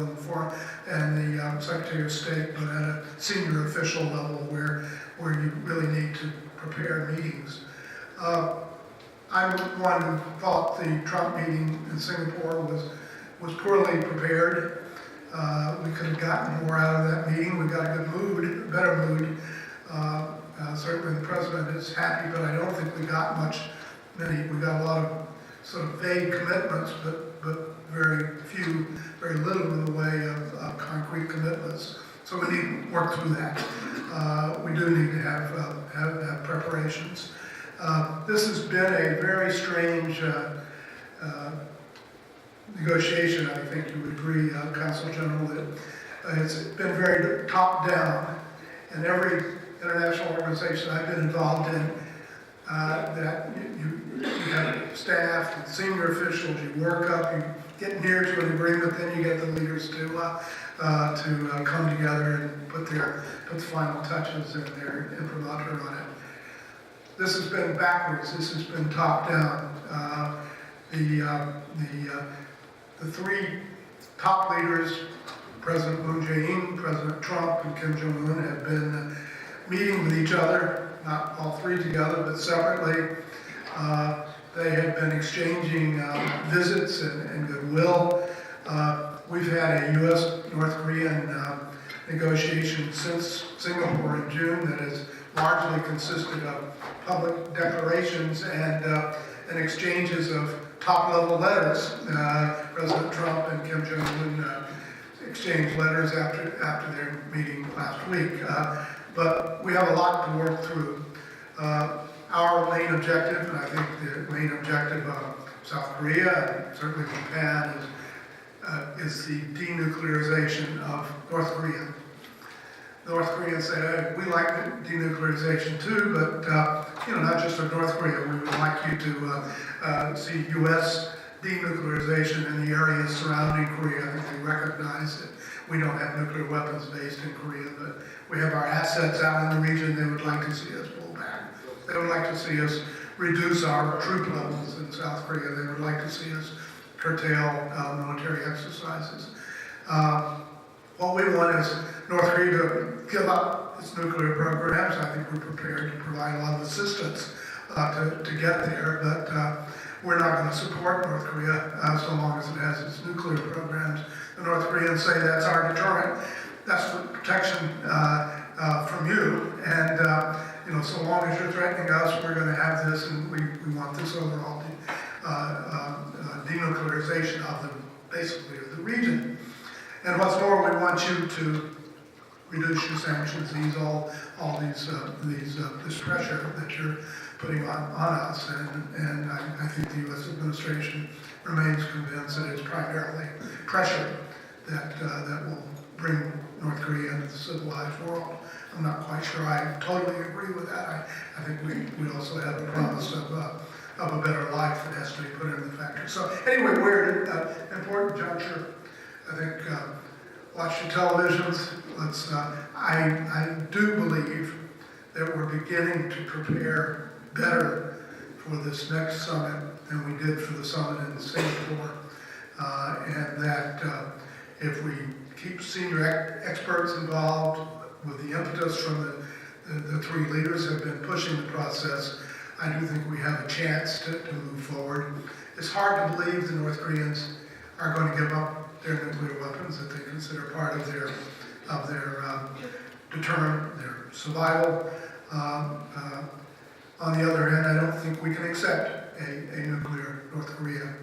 [SPEAKER 6] and the Secretary of State, but at a senior official level where you really need to prepare meetings. I'm one who thought the Trump meeting in Singapore was poorly prepared. We could have gotten more out of that meeting. We got a good mood, a better mood. Certainly the president is happy, but I don't think we got we got a lot of sort of vague commitments, but very little in the way of concrete commitments. So we need to work through that. We do need to have preparations. This has been a very strange negotiation. I think you would agree, Consul General, that it's been very top-down. And every international organization I've been involved in, that you have staff and senior officials, you work up, you get near to an agreement, then you get the leaders to come together and put the final touches and their imprimatur on it. This has been backwards. This has been top down. The three top leaders, President Moon Jae-in, President Trump, and Kim Jong-un, have been meeting with each other, not all three together, but separately. They have been exchanging visits and goodwill. We've had a U.S.-North Korean negotiation since Singapore in June that has largely consisted of public declarations and exchanges of top-level letters. President Trump and Kim Jong-un exchanged letters after their meeting last week. But we have a lot to work through. Our main objective, and I think the main objective of South Korea and certainly Japan, is the denuclearization of North Korea. North Koreans say, hey, we like denuclearization too, but not just of North Korea. We would like you to see U.S. denuclearization in the areas surrounding Korea. I think they recognize that we don't have nuclear weapons based in Korea, but we have our assets out in the region. They would like to see us pull back. They would like to see us reduce our troop levels in South Korea. They would like to see us curtail military exercises. What we want is North Korea to give up its nuclear programs. I think we're prepared to provide a lot of assistance to get there, but we're not going to support North Korea so long as it has its nuclear programs. The North Koreans say that's our deterrent. That's the protection from you, and so long as you're threatening us, we're going to have this, and we want this overall denuclearization of basically of the region. And what's more, we want you to reduce your sanctions, ease all this pressure that you're putting on us, and I think the U.S. administration remains convinced that it's primarily pressure that will bring North Korea into the civilized world. I'm not quite sure I totally agree with that. I think we also have the promise of a better life that has to be put in the factory. So anyway, we're at an important juncture. I think watch your televisions. I do believe that we're beginning to prepare better for this next summit than we did for the summit in Singapore, and that if we keep senior experts involved with the impetus from the three leaders who have been pushing the process, I do think we have a chance to move forward. It's hard to believe the North Koreans are going to give up their nuclear weapons that they consider part of their deterrent, their survival. On the other hand, I don't think we can accept a nuclear North Korea.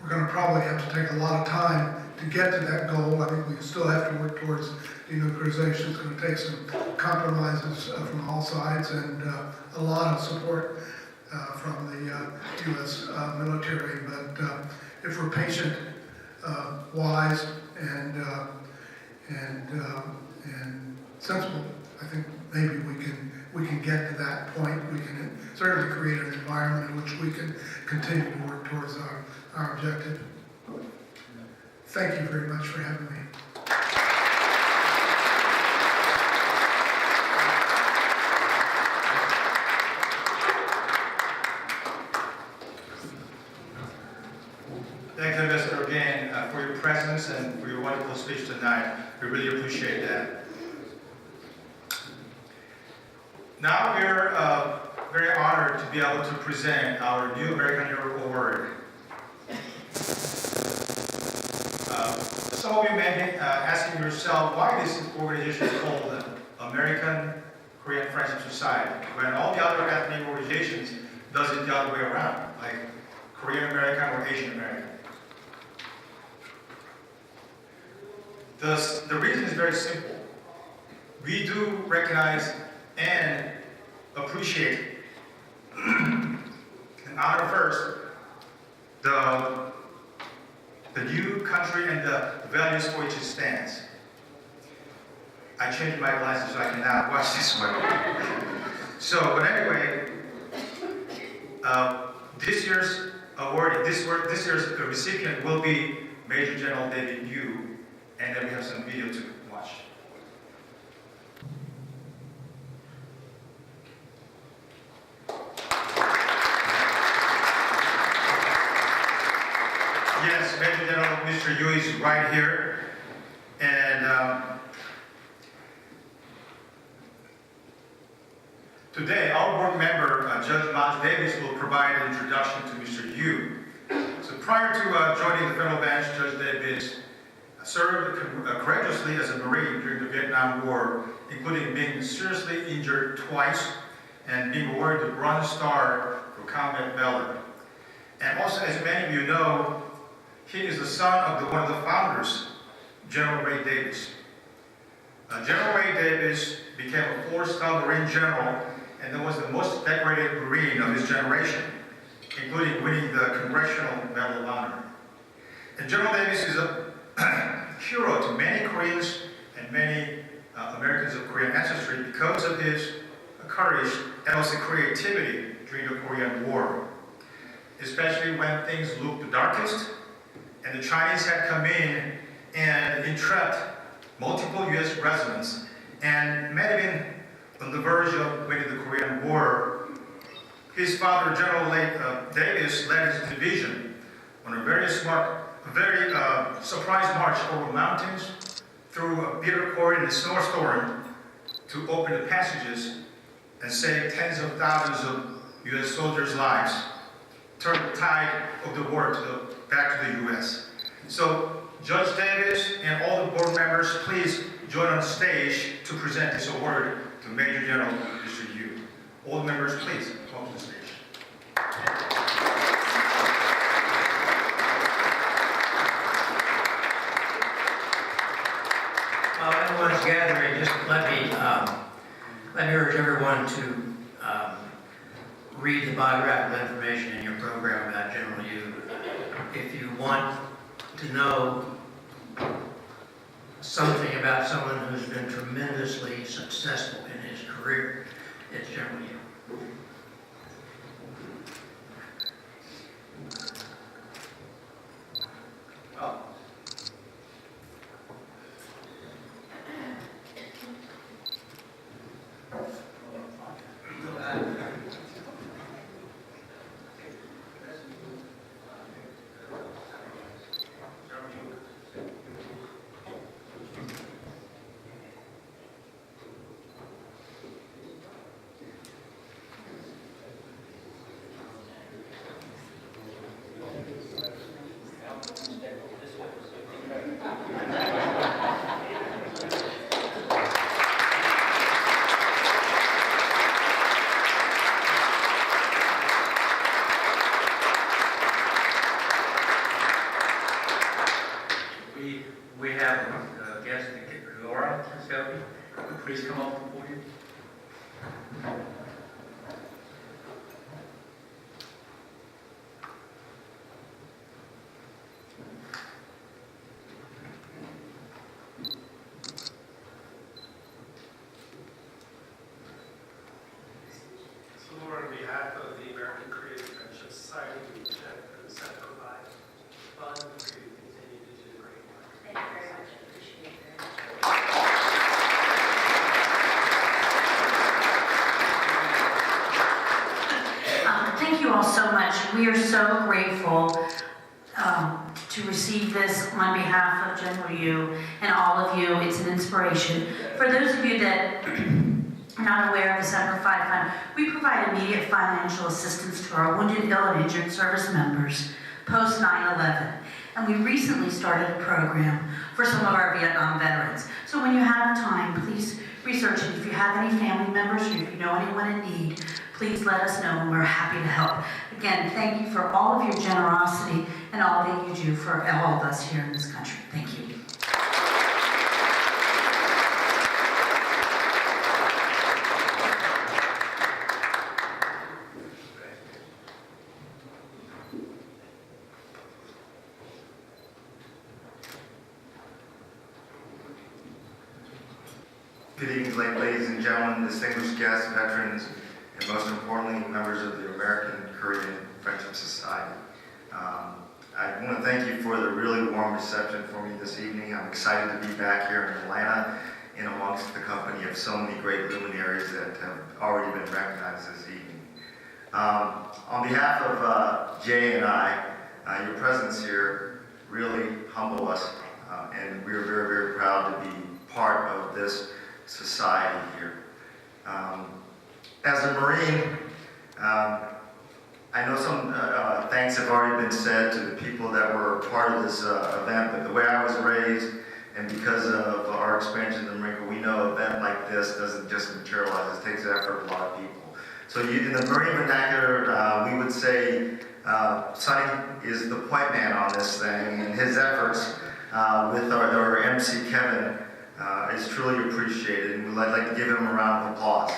[SPEAKER 6] We're going to probably have to take a lot of time to get to that goal. I think we still have to work towards denuclearization. It's going to take some compromises from all sides and a lot of support from the U.S. military. But if we're patient, wise, and sensible, I think maybe we can get to that point. We can certainly create an environment in which we can continue to work towards our objective. Thank you very much for having me.
[SPEAKER 4] Thank you, Mr. again, for your presence and for your wonderful speech tonight. We really appreciate that. Now we're very honored to be able to present our new American Hero Award. Some of you may be asking yourself why this organization is called American Korean Friendship Society, when all the other ethnic organizations does it the other way around, like Korean American or Asian American. The reason is very simple. We do recognize and appreciate and honor first the new country and the values for which it stands. I changed my glasses so I can now watch this one. But anyway, this year's award, this year's recipient will be Major General David Yu, and then we have some video to watch. Yes, Major General Mr. Yu is right here, and today our board member, Judge Miles Davis, will provide an introduction to Mr. Yu. So prior to joining the federal bench, Judge Davis served courageously as a Marine during the Vietnam War, including being seriously injured twice and being awarded the Bronze Star for combat valor. And also, as many of you know, he is the son of one of the founders, General Ray Davis. General Ray Davis became a 4-star Marine general and was the most decorated Marine of his generation, including winning the Congressional Medal of Honor. And General Davis is a hero to many Koreans and many Americans of Korean ancestry because of his courage and also creativity during the Korean War. especially when things looked the darkest, and the Chinese had come in and entrapped multiple U.S. residents, and might have been on the verge of winning the Korean War. His father, General Davis, led his division on a very surprise march over mountains, through a bitter cold and a snowstorm, to open the passages and save tens of thousands of U.S. soldiers' lives, turn the tide of the war back to the U.S. So, Judge Davis and all the board members, please join on stage to present this award to Major General Mr. Yu. All the members, please come to the stage.
[SPEAKER 7] While everyone's gathering, just let me urge everyone to read the biographical information in your program about General Yu. If you want to know something about someone who's been tremendously successful in his career, it's General Yu.
[SPEAKER 5] We have a guest, Laura Selby. Please come up to the podium.
[SPEAKER 8] So, Laura, on behalf of the American Creative Friendship Society, we set to provide funds for you to continue to do great work.
[SPEAKER 9] Thank you very much. I appreciate it very much. Thank you all so much. We are so grateful to receive this on behalf of General Yu and all of you. It's an inspiration. For those of you that are not aware of the Semper Fi Fund, we provide immediate financial assistance to our wounded, ill, and injured service members post 9/11. And we recently started a program for some of our Vietnam veterans. So when you have time, please research it. If you have any family members or if you know anyone in need, please let us know and we're happy to help. Again, thank you for all of your generosity and all that you do for all of us here in this country. Thank you.
[SPEAKER 10] Good evening, ladies and gentlemen, distinguished guests, veterans, and most importantly, members of the American Korean Friendship Society. I want to thank you for the really warm reception for me this evening. I'm excited to be back here in Atlanta in amongst the company of so many great luminaries that have already been recognized this evening. On behalf of Jay and I, your presence here really humble us, and we're very, very proud to be part of this society here. As a Marine, I know some thanks have already been said to the people that were part of this event, but the way I was raised, and because of our experience in the Marine Corps, we know an event like this doesn't just materialize, it takes the effort of a lot of people. So in the Marine vernacular, we would say Sonny is the point man on this thing, and his efforts with our MC Kevin is truly appreciated, and we'd like to give him a round of applause.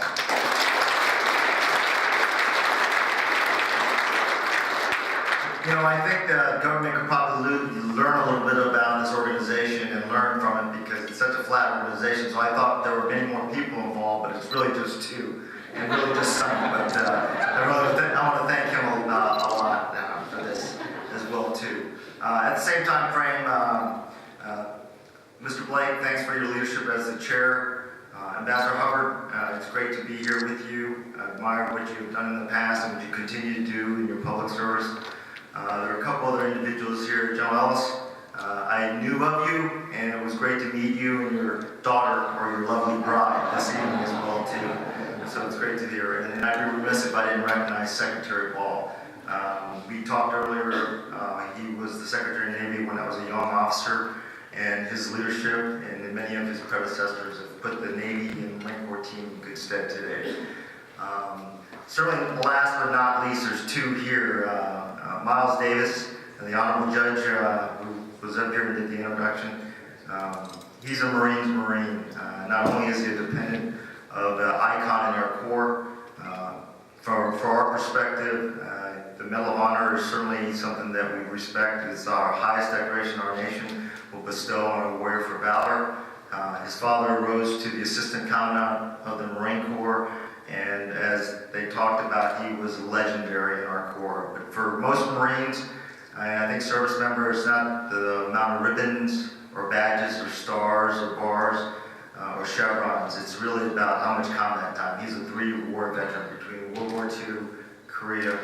[SPEAKER 10] You know, I think the government could probably learn a little bit about this organization and learn from it because it's such a flat organization. So I thought there were many more people involved, but it's really just two, and really just Sonny. But I want to thank him a lot. At the same time frame, Mr. Blake, thanks for your leadership as the chair. Ambassador Hubbard, it's great to be here with you. I admire what you've done in the past and what you continue to do in your public service. There are a couple other individuals here. Joe Ellis, I knew of you, and it was great to meet you and your daughter, or your lovely bride, this evening as well, too. So it's great to hear. And I'd be remiss if I didn't recognize Secretary Ball. We talked earlier, he was the Secretary of the Navy when I was a young officer, and his leadership and many of his predecessors have put the Navy and Marine Corps team in good stead today. Certainly, last but not least, there's two here. Miles Davis, the Honorable Judge who was up here and did the introduction. He's a Marine's Marine. Not only is he a dependent of the icon in our Corps, for our perspective, the Medal of Honor is certainly something that we respect. It's our highest decoration our nation will bestow on a warrior for valor. His father rose to the Assistant Commandant of the Marine Corps, and as they talked about, he was legendary in our Corps. But for most Marines, I think service member is not the amount of ribbons or badges or stars or bars or chevrons. It's really about how much combat time. He's a 3-war veteran between World War II, Korea,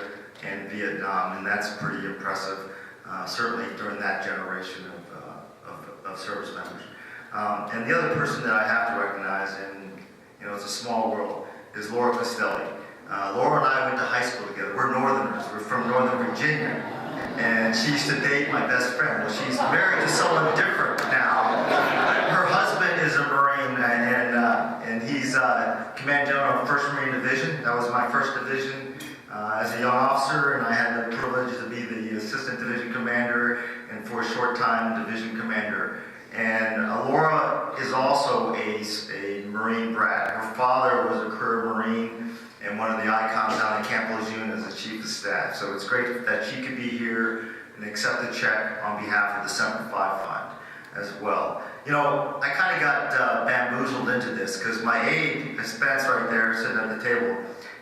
[SPEAKER 10] and Vietnam, and that's pretty impressive, certainly during that generation of service members. And the other person that I have to recognize, and it's a small world, is Laura Costelli. Laura and I went to high school together. We're Northerners. We're from Northern Virginia. And she used to date my best friend. Well, she's married to someone different now. Her husband is a Marine, and he's Command General of 1st Marine Division. That was my first division as a young officer, and I had the privilege to be the Assistant Division Commander, and for a short time, Division Commander. And Laura is also a Marine brat. Her father was a career Marine and one of the icons down at Camp Lejeune as the Chief of Staff. So it's great that she could be here and accept a check on behalf of the Semper Fi Fund as well. I kind of got bamboozled into this because my aide, Spence right there sitting at the table,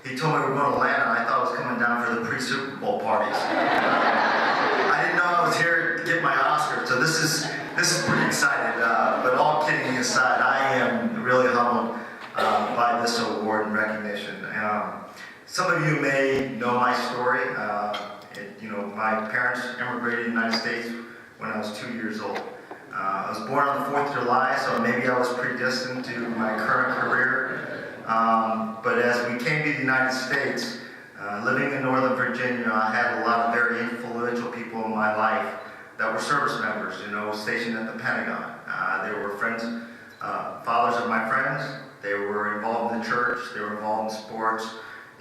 [SPEAKER 10] he told me we were going to Atlanta, and I thought I was coming down for the pre-Super Bowl parties. I didn't know I was here to get my Oscar, so this is pretty exciting. But all kidding aside, I am really humbled by this award and recognition. Some of you may know my story. My parents immigrated to the United States when I was 2 years old. I was born on the 4th of July, so maybe I was predestined to my current career. But as we came to the United States, living in Northern Virginia, I had a lot of very influential people in my life that were service members, stationed at the Pentagon. They were friends, fathers of my friends. They were involved in the church. They were involved in sports.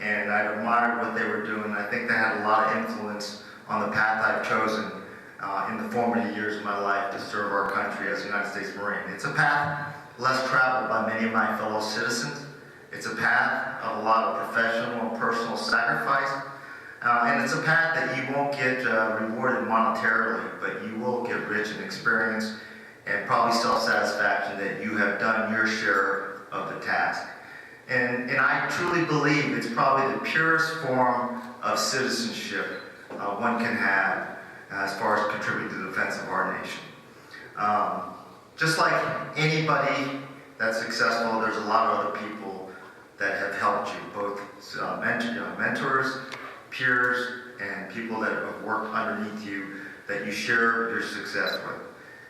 [SPEAKER 10] And I admired what they were doing. I think they had a lot of influence on the path I've chosen in the formative years of my life to serve our country as a United States Marine. It's a path less traveled by many of my fellow citizens. It's a path of a lot of professional and personal sacrifice. And it's a path that you won't get rewarded monetarily, but you will get rich in experience and probably self-satisfaction that you have done your share of the task. And I truly believe it's probably the purest form of citizenship one can have as far as contributing to the defense of our nation. Just like anybody that's successful, there's a lot of other people that have helped you, both mentors, peers, and people that have worked underneath you that you share your success with.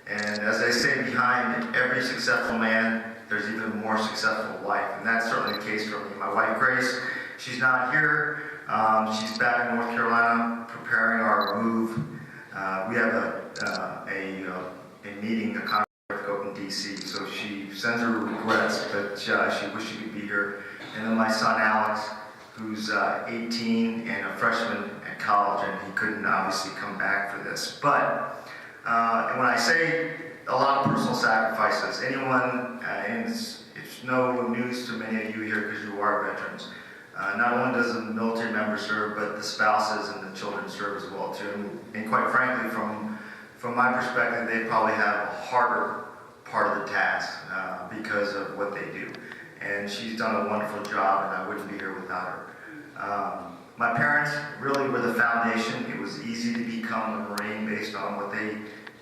[SPEAKER 10] And as I say, behind every successful man, there's even a more successful wife, and that's certainly the case for me. My wife, Grace, she's not here. She's back in North Carolina preparing our move. We have a meeting, a conference up in D.C., so she sends her regrets, but she wishes she could be here. And then my son, Alex, who's 18 and a freshman at college, and he couldn't obviously come back for this. But when I say a lot of personal sacrifices, anyone, and it's no news to many of you here because you are veterans, not only does the military member serve, but the spouses and the children serve as well too. And quite frankly, from my perspective, they probably have a harder part of the task because of what they do. And she's done a wonderful job, and I wouldn't be here without her. My parents really were the foundation. It was easy to become a Marine based on what they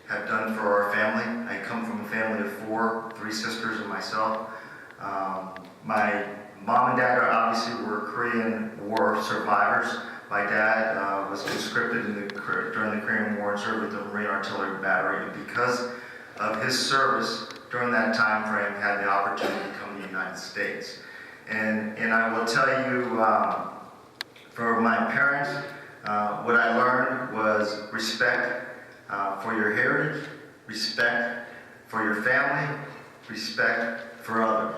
[SPEAKER 10] have done for our family. I come from a family of 4, 3 sisters and myself. My mom and dad obviously were Korean War survivors. My dad was conscripted during the Korean War and served with the Marine Artillery Battery. And because of his service during that time frame, had the opportunity to come to the United States. And I will tell you, for my parents, what I learned was respect for your heritage, respect for your family, respect for others.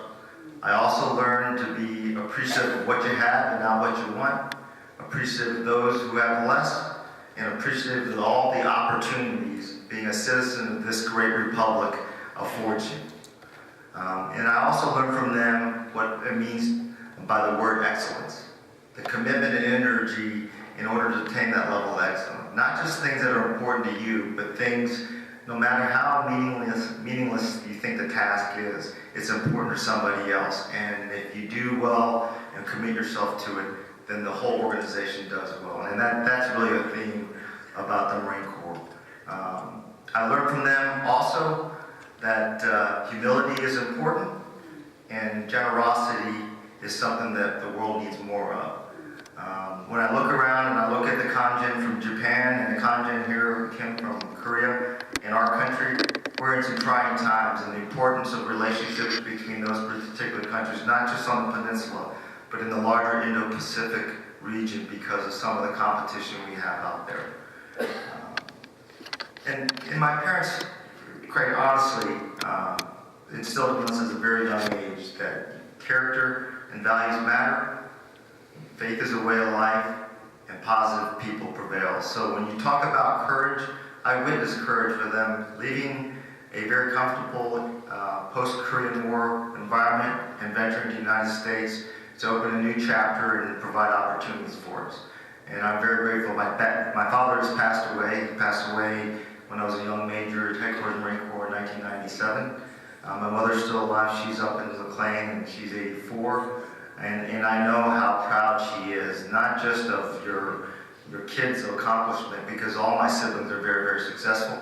[SPEAKER 10] I also learned to be appreciative of what you have and not what you want, appreciative of those who have less, and appreciative of all the opportunities being a citizen of this great republic affords you. And I also learned from them what it means by the word excellence, the commitment and energy in order to attain that level of excellence. Not just things that are important to you, but things, no matter how meaningless you think the task is, it's important to somebody else. And if you do well and commit yourself to it, then the whole organization does well. And that's really a theme about the Marine Corps. I learned from them also that humility is important and generosity is something that the world needs more of. When I look around and I look at the contingent from Japan and the contingent here who came from Korea in our country, we're in some trying times, and the importance of relationships between those particular countries, not just on the peninsula, but in the larger Indo-Pacific region because of some of the competition we have out there. And my parents, quite honestly, instilled in us at a very young age that character and values matter, faith is a way of life, and positive people prevail. So when you talk about courage, I witnessed courage for them leaving a very comfortable post-Korean War environment and venturing to the United States to open a new chapter and provide opportunities for us. And I'm very grateful. My father has passed away. He passed away when I was a young major at Headquarters Marine Corps in 1997. My mother's still alive. She's up in McLean and she's 84. And I know how proud she is, not just of your kids' accomplishment, because all my siblings are very, very successful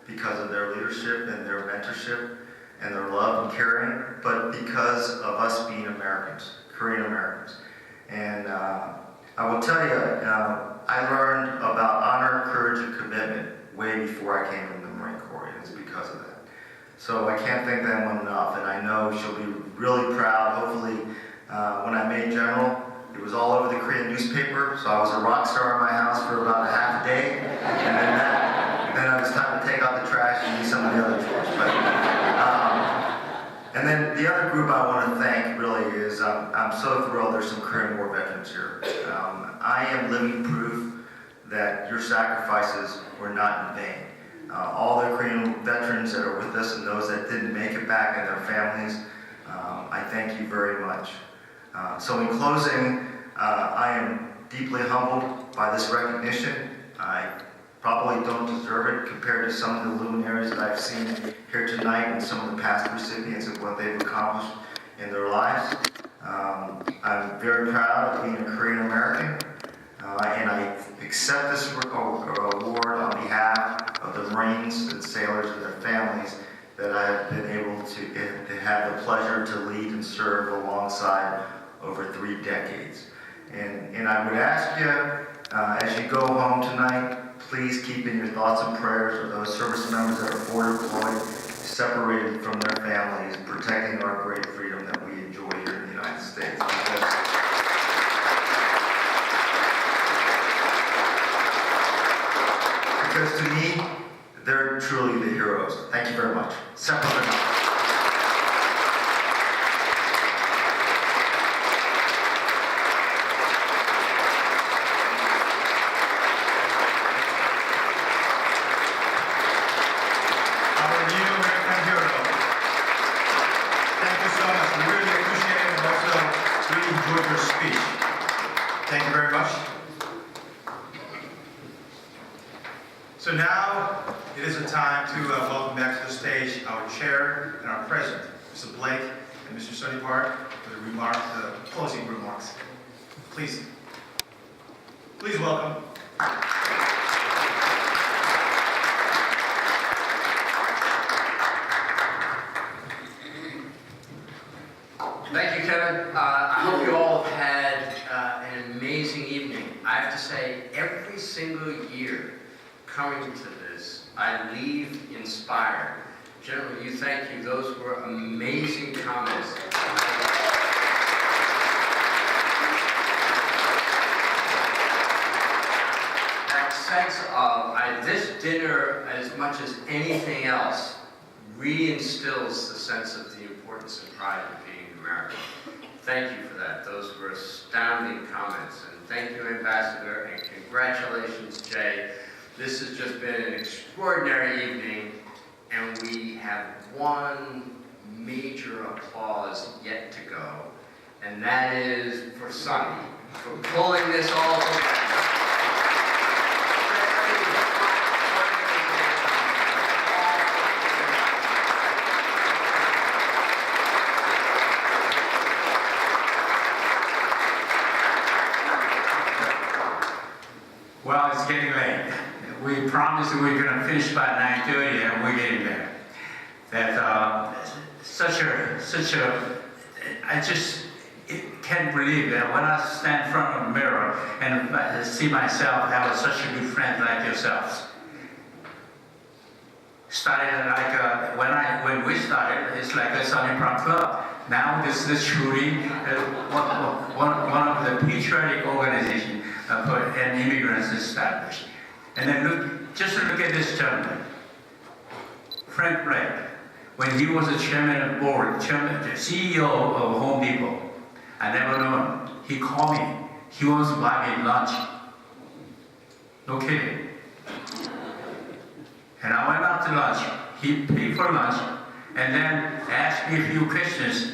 [SPEAKER 10] because of their leadership and their mentorship and their love and caring, but because of us being Americans, Korean Americans. And I will tell you, I learned about honor, courage, and commitment way before I came into the Marine Corps, and it's because of that. So I can't thank them enough, and I know she'll be really proud. Hopefully, when I made general, it was all over the Korean newspaper, so I was a rock star in my house for about a half a day, and then it was time to take out the trash and do some of the other chores. And then the other group I want to thank really is, I'm so thrilled there's some Korean War veterans here. I am living proof that your sacrifices were not in vain. All the Korean veterans that are with us and those that didn't make it back and their families, I thank you very much. So in closing, I am deeply humbled by this recognition. I probably don't deserve it compared to some of the luminaries that I've seen here tonight and some of the past recipients of what they've accomplished in their lives. I'm very proud of being a Korean American, and I accept this award on behalf of the Marines and sailors and their families that I have been able to have the pleasure to lead and serve alongside over 3 decades. And I would ask you, as you go home tonight, please keep in your thoughts and prayers of those service members that are forward deployed, separated from their families, protecting our great freedom that we enjoy here in the United States. Because to me, they're truly the heroes. Thank you very much.
[SPEAKER 4] Thank you very much. So now it is a time to welcome back to the stage our chair and our president, Mr. Blake and Mr. Sonny Park, for the closing remarks. Please. Please welcome.
[SPEAKER 3] Thank you, Kevin. I hope you all have had an amazing evening. I have to say, every single year coming to this, I leave inspired. General, you thank you. Those were amazing comments. That sense of this dinner, as much as anything else, reinstills the sense of the importance and pride of being American. Thank you for that. Those were astounding comments. And thank you, Ambassador, and congratulations, Jay. This has just been an extraordinary evening, and we have one major applause yet to go, and that is for Sonny for pulling this all together.
[SPEAKER 5] Well, it's getting late. We promised we were going to finish by 9:30, and we're getting there. I just can't believe that when I stand in front of the mirror and see myself have such a good friend like yourselves. Started like when we started, it's like a Sunny Prom Club. Now this is truly one of the patriotic organizations and immigrants established. And then just look at this gentleman, Frank Blake. When he was the chairman of the board, the CEO of Home Depot, I never knew him. He called me. He wants to buy me lunch. No kidding. And I went out to lunch. He paid for lunch, and then asked me a few questions.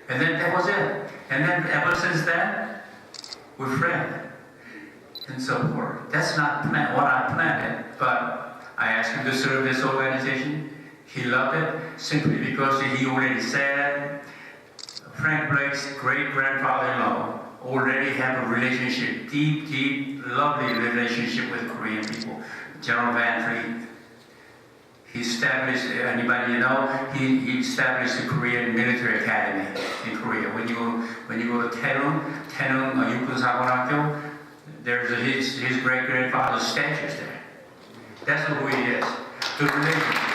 [SPEAKER 5] And then that was it. And then ever since then, we're friends. And so forth. That's not what I planned, but I asked him to serve this organization. He loved it simply because he already said Frank Blake's great-grandfather-in-law already have a relationship, deep, lovely relationship with Korean people. General Van Fleet. He established, anybody you know, he established the Korean Military Academy in Korea. When you go to Taenon 육군사관학교, there's his great-grandfather's statues there. That's who he is. The relationship.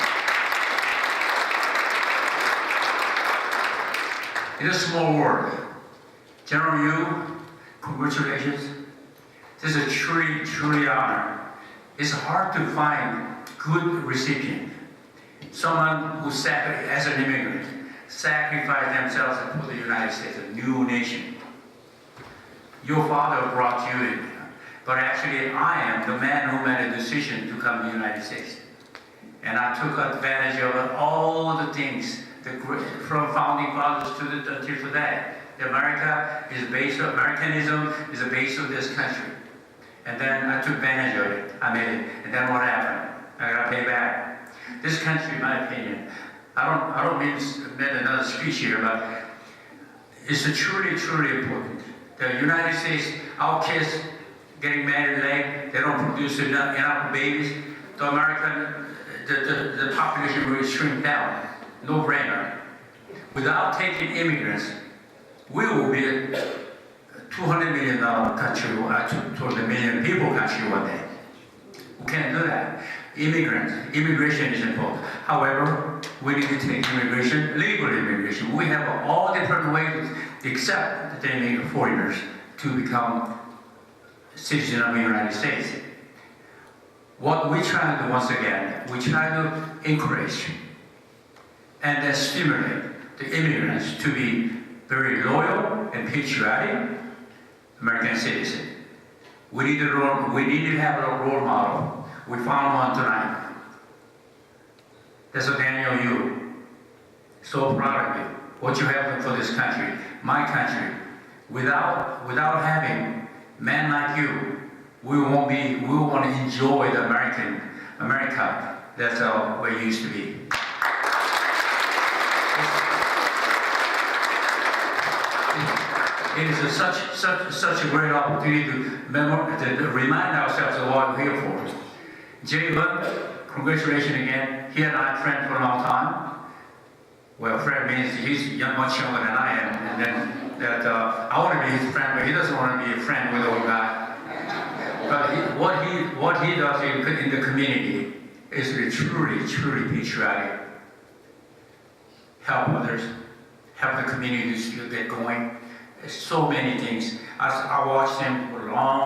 [SPEAKER 5] It's a small world. General Yu, congratulations. This is a truly honor. It's hard to find good recipient. Someone who, as an immigrant, sacrificed themselves for the United States, a new nation. Your father brought you in, but actually I am the man who made a decision to come to the United States. And I took advantage of all the things, from founding fathers until today. Americanism is the base of this country. And then I took advantage of it. I made it. And then what happened? I got to pay back. This country, in my opinion, I don't mean to make another speech here, but it's truly important. The United States, our kids getting married late, they don't produce enough babies. The the population will shrink down. No brainer. Without taking immigrants, we will be a $200 million country, to the million people country one day. We can't do that. Immigration is important. However, we need to take immigration, legal immigration. We have all different ways, except that they need foreigners to become citizens of the United States. What we try to do, once again, we try to encourage and then stimulate the immigrants to be very loyal and patriotic American citizens. We need to have a role model. We found one tonight. That's Daniel Yu. So proud of you. What you have done for this country, my country. Without having men like you, we won't want to enjoy the America. That's how we used to be. it is such a great opportunity to remind ourselves of what we're here for. Jalen, congratulations again. He and I are friends for a long time. Well, friend means he's much younger than I am, and then that I want to be his friend, but he doesn't want to be a friend with the old guy. But what he does in the community is truly patriotic. Help others, help the community to get going. There's so many things. I watched him for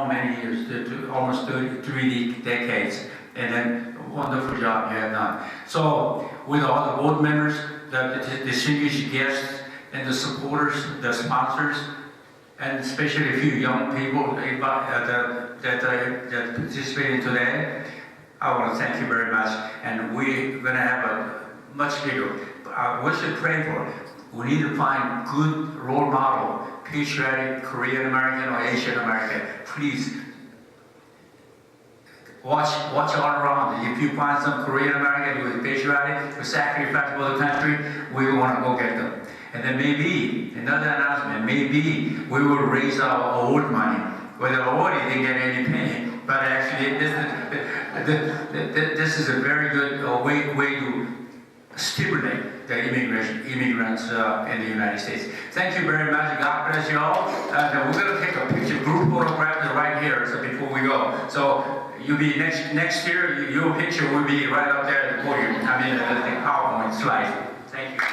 [SPEAKER 5] many years, almost 3 decades, and then wonderful job you have done. So with all the board members, the distinguished guests, and the supporters, the sponsors, and especially a few young people that participated today, I want to thank you very much. And we're going to have a much bigger. What should pray for? We need to find good role model, patriotic Korean American or Asian American. Please watch all around. If you find some Korean American who is patriotic, who sacrificed for the country, we want to go get them. And then maybe, another announcement, maybe we will raise our award money. Well, the award didn't get any pay, but actually this is a very good way to stimulate the immigrants in the United States. Thank you very much. God bless you all. We're going to take a picture, group photograph right here so before we go. So you'll be next year, your picture will be right up there at the podium. I mean, the PowerPoint slide. Thank you.